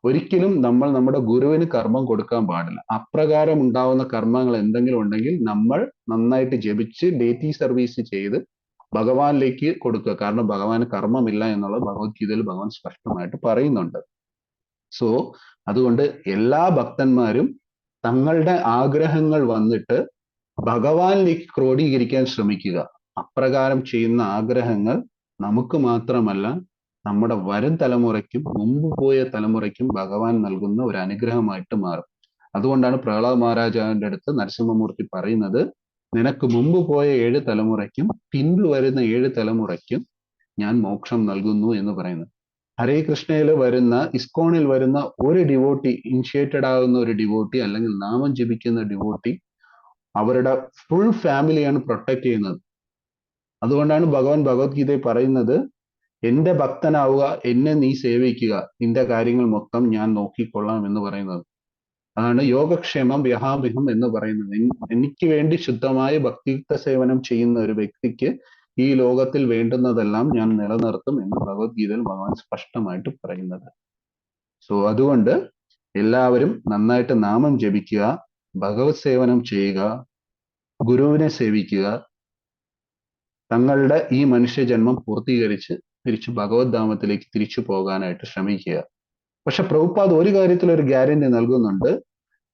A: ഒരിക്കലും നമ്മൾ നമ്മുടെ ഗുരുവിന് കർമ്മം കൊടുക്കാൻ പാടില്ല. അപ്രകാരം ഉണ്ടാവുന്ന കർമ്മങ്ങൾ എന്തെങ്കിലും ഉണ്ടെങ്കിൽ നമ്മൾ നന്നായിട്ട് ജപിച്ച് ഡേറ്റി സർവീസ് ചെയ്ത് ഭഗവാനിലേക്ക് കൊടുക്കുക. കാരണം ഭഗവാന് കർമ്മമില്ല എന്നുള്ളത് ഭഗവത്ഗീതയിൽ ഭഗവാൻ സ്പഷ്ടമായിട്ട് പറയുന്നുണ്ട്. സോ അതുകൊണ്ട് എല്ലാ ഭക്തന്മാരും തങ്ങളുടെ ആഗ്രഹങ്ങൾ വന്നിട്ട് ഭഗവാനിലേക്ക് ക്രോഡീകരിക്കാൻ ശ്രമിക്കുക. അപ്രകാരം ചെയ്യുന്ന ആഗ്രഹങ്ങൾ നമുക്ക് മാത്രമല്ല നമ്മുടെ വരും തലമുറയ്ക്കും മുമ്പ് പോയ തലമുറയ്ക്കും ഭഗവാൻ നൽകുന്ന ഒരു അനുഗ്രഹമായിട്ട് മാറും. അതുകൊണ്ടാണ് പ്രഹ്ലാദ് മഹാരാജാവിന്റെ അടുത്ത് നരസിംഹമൂർത്തി പറയുന്നത്, നിനക്ക് മുമ്പ് പോയ 7 തലമുറയ്ക്കും പിൻപ് വരുന്ന 7 തലമുറയ്ക്കും ഞാൻ മോക്ഷം നൽകുന്നു എന്ന് പറയുന്നത്. ഹരേ കൃഷ്ണയിൽ വരുന്ന, ഇസ്കോണിൽ വരുന്ന ഒരു ഡിവോട്ടി, ഇനിഷ്യേറ്റഡ് ആകുന്ന ഒരു ഡിവോട്ടി അല്ലെങ്കിൽ നാമം ജപിക്കുന്ന ഡിവോട്ടി അവരുടെ ഫുൾ ഫാമിലിയാണ് പ്രൊട്ടക്ട് ചെയ്യുന്നത്. അതുകൊണ്ടാണ് ഭഗവാൻ ഭഗവത്ഗീതയിൽ പറയുന്നത്, എന്റെ ഭക്തനാവുക, എന്നെ നീ സേവിക്കുക, നിന്റെ കാര്യങ്ങൾ മൊത്തം ഞാൻ നോക്കിക്കൊള്ളാം എന്ന് പറയുന്നത്. അതാണ് യോഗക്ഷേമം വ്യഹാമിഹം എന്ന് പറയുന്നത്. എനിക്ക് വേണ്ടി ശുദ്ധമായ ഭക്തിയുക്ത സേവനം ചെയ്യുന്ന ഒരു വ്യക്തിക്ക് ഈ ലോകത്തിൽ വേണ്ടുന്നതെല്ലാം ഞാൻ നിലനിർത്തും എന്ന് ഭഗവത്ഗീതയിൽ ഭഗവാൻ സ്പഷ്ടമായിട്ട് പറയുന്നത്. സോ അതുകൊണ്ട് എല്ലാവരും നന്നായിട്ട് നാമം ജപിക്കുക, ഭഗവത് സേവനം ചെയ്യുക, ഗുരുവിനെ സേവിക്കുക, തങ്ങളുടെ ഈ മനുഷ്യജന്മം പൂർത്തീകരിച്ച് തിരിച്ച് ഭഗവത് ധാമത്തിലേക്ക് തിരിച്ചു പോകാനായിട്ട് ശ്രമിക്കുക. പക്ഷെ പ്രഭുപാദ് ഒരു കാര്യത്തിൽ ഒരു ഗ്യാരണ്ടി നൽകുന്നുണ്ട്.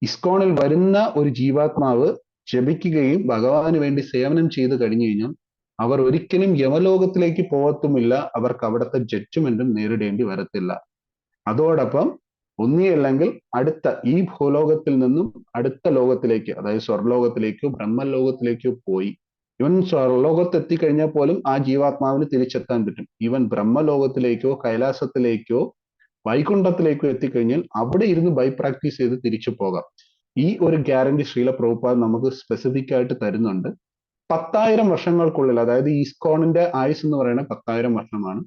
A: ഇസ്കോണിൽ വരുന്ന ഒരു ജീവാത്മാവ് ജപിക്കുകയും ഭഗവാന് വേണ്ടി സേവനം ചെയ്ത് കഴിഞ്ഞു കഴിഞ്ഞാൽ അവർ ഒരിക്കലും യമലോകത്തിലേക്ക് പോകത്തുമില്ല. അവർക്ക് അവിടുത്തെ ജഡ്ജ്മെന്റും നേരിടേണ്ടി വരത്തില്ല. അതോടൊപ്പം ഒന്നിയല്ലെങ്കിൽ അടുത്ത ഈ ഭൂലോകത്തിൽ നിന്നും അടുത്ത ലോകത്തിലേക്ക്, അതായത് സ്വർലോകത്തിലേക്കോ ബ്രഹ്മലോകത്തിലേക്കോ പോയി, ഇവൻ സ്വർലോകത്ത് എത്തിക്കഴിഞ്ഞാൽ പോലും ആ ജീവാത്മാവിന് തിരിച്ചെത്താൻ പറ്റും. ഈവൻ ബ്രഹ്മലോകത്തിലേക്കോ കൈലാസത്തിലേക്കോ വൈകുണ്ഠത്തിലേക്കോ എത്തിക്കഴിഞ്ഞാൽ അവിടെ ഇരുന്ന് ബൈ പ്രാക്ടീസ് ചെയ്ത് തിരിച്ചു പോകാം. ഈ ഒരു ഗ്യാരണ്ടി ശ്രീല പ്രഭുപാദ് നമുക്ക് സ്പെസിഫിക് ആയിട്ട് തരുന്നുണ്ട്. 10,000 വർഷങ്ങൾക്കുള്ളിൽ, അതായത് ഇസ്കോണിന്റെ ആയുസ് എന്ന് പറയുന്നത് 10,000 വർഷമാണ്.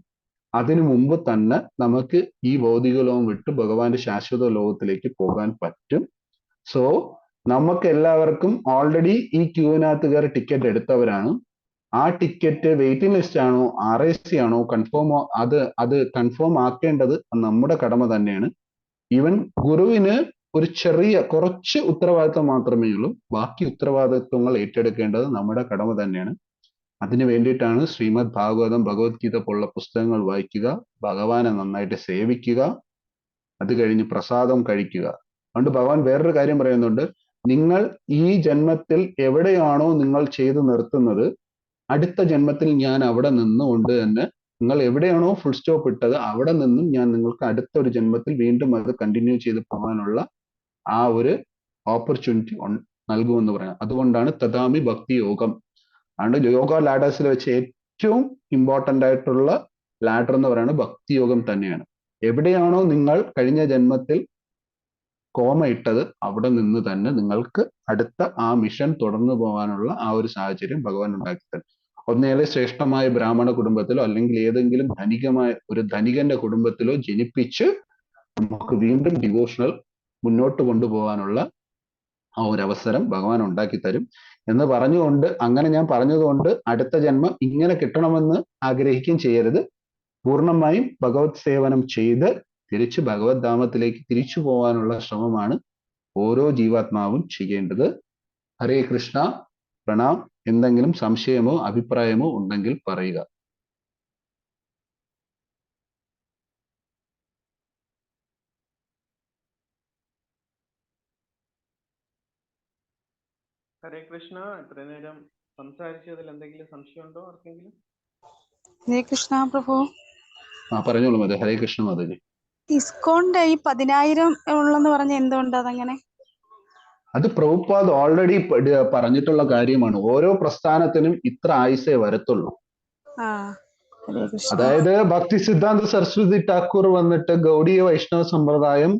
A: അതിനു മുമ്പ് തന്നെ നമുക്ക് ഈ ഭൗതിക ലോകം വിട്ട് ഭഗവാന്റെ ശാശ്വത ലോകത്തിലേക്ക് പോകാൻ പറ്റും. സോ നമുക്ക് എല്ലാവർക്കും ഓൾറെഡി ഈ ക്യൂവിനകത്ത് കയറി ടിക്കറ്റ് എടുത്തവരാണ്. ആ ടിക്കറ്റ് വെയിറ്റിംഗ് ലിസ്റ്റ് ആണോ RAC ആണോ കൺഫേമോ, അത് കൺഫേം ആക്കേണ്ടത് നമ്മുടെ കടമ തന്നെയാണ്. ഈവൻ ഗുരുവിന് ഒരു കുറച്ച് ഉത്തരവാദിത്വം മാത്രമേ ഉള്ളൂ. ബാക്കി ഉത്തരവാദിത്വങ്ങൾ ഏറ്റെടുക്കേണ്ടത് നമ്മുടെ കടമ തന്നെയാണ്. അതിനു വേണ്ടിയിട്ടാണ് ശ്രീമദ് ഭാഗവതം, ഭഗവത്ഗീത പോലുള്ള പുസ്തകങ്ങൾ വായിക്കുക, ഭഗവാനെ നന്നായിട്ട് സേവിക്കുക, അത് കഴിഞ്ഞ് പ്രസാദം കഴിക്കുക. അതുകൊണ്ട് ഭഗവാൻ വേറൊരു കാര്യം പറയുന്നുണ്ട്, നിങ്ങൾ ഈ ജന്മത്തിൽ എവിടെയാണോ നിങ്ങൾ ചെയ്തു നിർത്തുന്നത്, അടുത്ത ജന്മത്തിൽ ഞാൻ അവിടെ നിന്നുകൊണ്ട് തന്നെ നിങ്ങൾ എവിടെയാണോ ഫുൾ സ്റ്റോപ്പ് ഇട്ടത് അവിടെ നിന്നും ഞാൻ നിങ്ങൾക്ക് അടുത്തൊരു ജന്മത്തിൽ വീണ്ടും അത് കണ്ടിന്യൂ ചെയ്ത് പോകാനുള്ള ആ ഒരു ഓപ്പർച്യൂണിറ്റി നൽകുമെന്ന് പറയാം. അതുകൊണ്ടാണ് തഥാമി ഭക്തി യോഗം. അതുകൊണ്ട് യോഗ ലാഡേഴ്സിൽ വെച്ച് ഏറ്റവും ഇമ്പോർട്ടൻ്റ് ആയിട്ടുള്ള ലാഡർ എന്ന് പറയുന്നത് ഭക്തിയോഗം തന്നെയാണ്. എവിടെയാണോ നിങ്ങൾ കഴിഞ്ഞ ജന്മത്തിൽ കോമ ഇട്ടത് അവിടെ നിന്ന് തന്നെ നിങ്ങൾക്ക് അടുത്ത ആ മിഷൻ തുടർന്നു പോകാനുള്ള ആ ഒരു സാഹചര്യം ഭഗവാൻ ഉണ്ടാക്കി തരും. ഒന്നേറെ ശ്രേഷ്ഠമായ ബ്രാഹ്മണ കുടുംബത്തിലോ അല്ലെങ്കിൽ ഏതെങ്കിലും ഒരു ധനികന്റെ കുടുംബത്തിലോ ജനിപ്പിച്ച് നമുക്ക് വീണ്ടും ഡിവോഷണൽ മുന്നോട്ട് കൊണ്ടുപോകാനുള്ള ആ ഒരു അവസരം ഭഗവാൻ ഉണ്ടാക്കി തരും എന്ന് പറഞ്ഞുകൊണ്ട്, അങ്ങനെ ഞാൻ പറഞ്ഞതുകൊണ്ട് അടുത്ത ജന്മം ഇങ്ങനെ കിട്ടണമെന്ന് ആഗ്രഹിക്കുകയും ചെയ്യരുത്. പൂർണ്ണമായും ഭഗവത് സേവനം ചെയ്ത് തിരിച്ച് ഭഗവത് ധാമത്തിലേക്ക് തിരിച്ചു പോകാനുള്ള ശ്രമമാണ് ഓരോ ജീവാത്മാവും ചെയ്യേണ്ടത്. ഹരേ കൃഷ്ണ, പ്രണാം. എന്തെങ്കിലും സംശയമോ അഭിപ്രായമോ ഉണ്ടെങ്കിൽ പറയുക.
F: ഹരേ കൃഷ്ണ. ഇത്ര നേരം സംസാരിച്ചതിൽ എന്തെങ്കിലും സംശയമുണ്ടോ ആർക്കെങ്കിലും?
G: ഹരേ കൃഷ്ണ പ്രഭു.
A: പറഞ്ഞോളൂ മതി. ഹരേ കൃഷ്ണ മാതാജി.
G: ഇസ്കോണിന്റെ ഈ 10,000 ഉള്ളെന്ന് പറഞ്ഞ എന്തുകൊണ്ട് അതങ്ങനെ?
A: അത് പ്രഭുപാദ് ഓൾറെഡി പറഞ്ഞിട്ടുള്ള കാര്യമാണ്. ഓരോ പ്രസ്ഥാനത്തിനും ഇത്ര ആയുസേ വരത്തുള്ളൂ.
G: ആ, ഹരേ കൃഷ്ണ.
A: അതായത് ഭക്തി സിദ്ധാന്ത സരസ്വതി ഠാക്കൂർ വന്നിട്ട് ഗൗഡീയ വൈഷ്ണവ സമ്പ്രദായം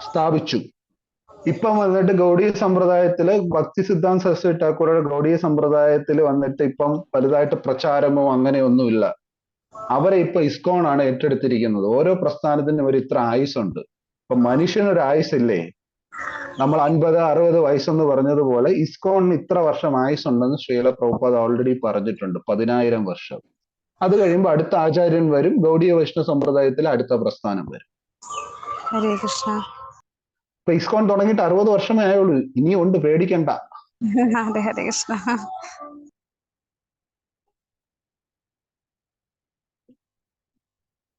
A: സ്ഥാപിച്ചു. ഇപ്പം വന്നിട്ട് ഗൗഡീയ സമ്പ്രദായത്തില് ഭക്തി സിദ്ധാന്ത സരസ്വതി ഠാക്കൂറുടെ ഗൗഡീയ സമ്പ്രദായത്തിൽ വന്നിട്ട് ഇപ്പം വലുതായിട്ട് പ്രചാരമോ അങ്ങനെയൊന്നുമില്ല. അവരെ ഇപ്പൊ ഇസ്കോൺ ആണ് ഏറ്റെടുത്തിരിക്കുന്നത്. ഓരോ പ്രസ്ഥാനത്തിനും ഒരു ഇത്ര ആയുസുണ്ട്. ഇപ്പൊ മനുഷ്യനൊരു ആയുസില്ലേ? നമ്മൾ 50-60 വയസ്സെന്ന് പറഞ്ഞതുപോലെ ഇസ്കോണിന് ഇത്ര വർഷം ആയുസുണ്ടെന്ന് ശ്രീല പ്രഭുപാദ് ഓൾറെഡി പറഞ്ഞിട്ടുണ്ട്. 10,000 വർഷം. അത് കഴിയുമ്പോൾ അടുത്ത ആചാര്യൻ വരും. ഗൗഡീയ വൈഷ്ണവ സമ്പ്രദായത്തിൽ അടുത്ത പ്രസ്ഥാനം വരും.
G: ഹരേ കൃഷ്ണ.
A: ഇപ്പൊ ഇസ്കോൺ തുടങ്ങിയിട്ട് 60 വർഷമേ ആയുള്ളൂ. ഇനിയും ഉണ്ട്, പേടിക്കണ്ട.
G: അതെ, ഹരേ കൃഷ്ണ.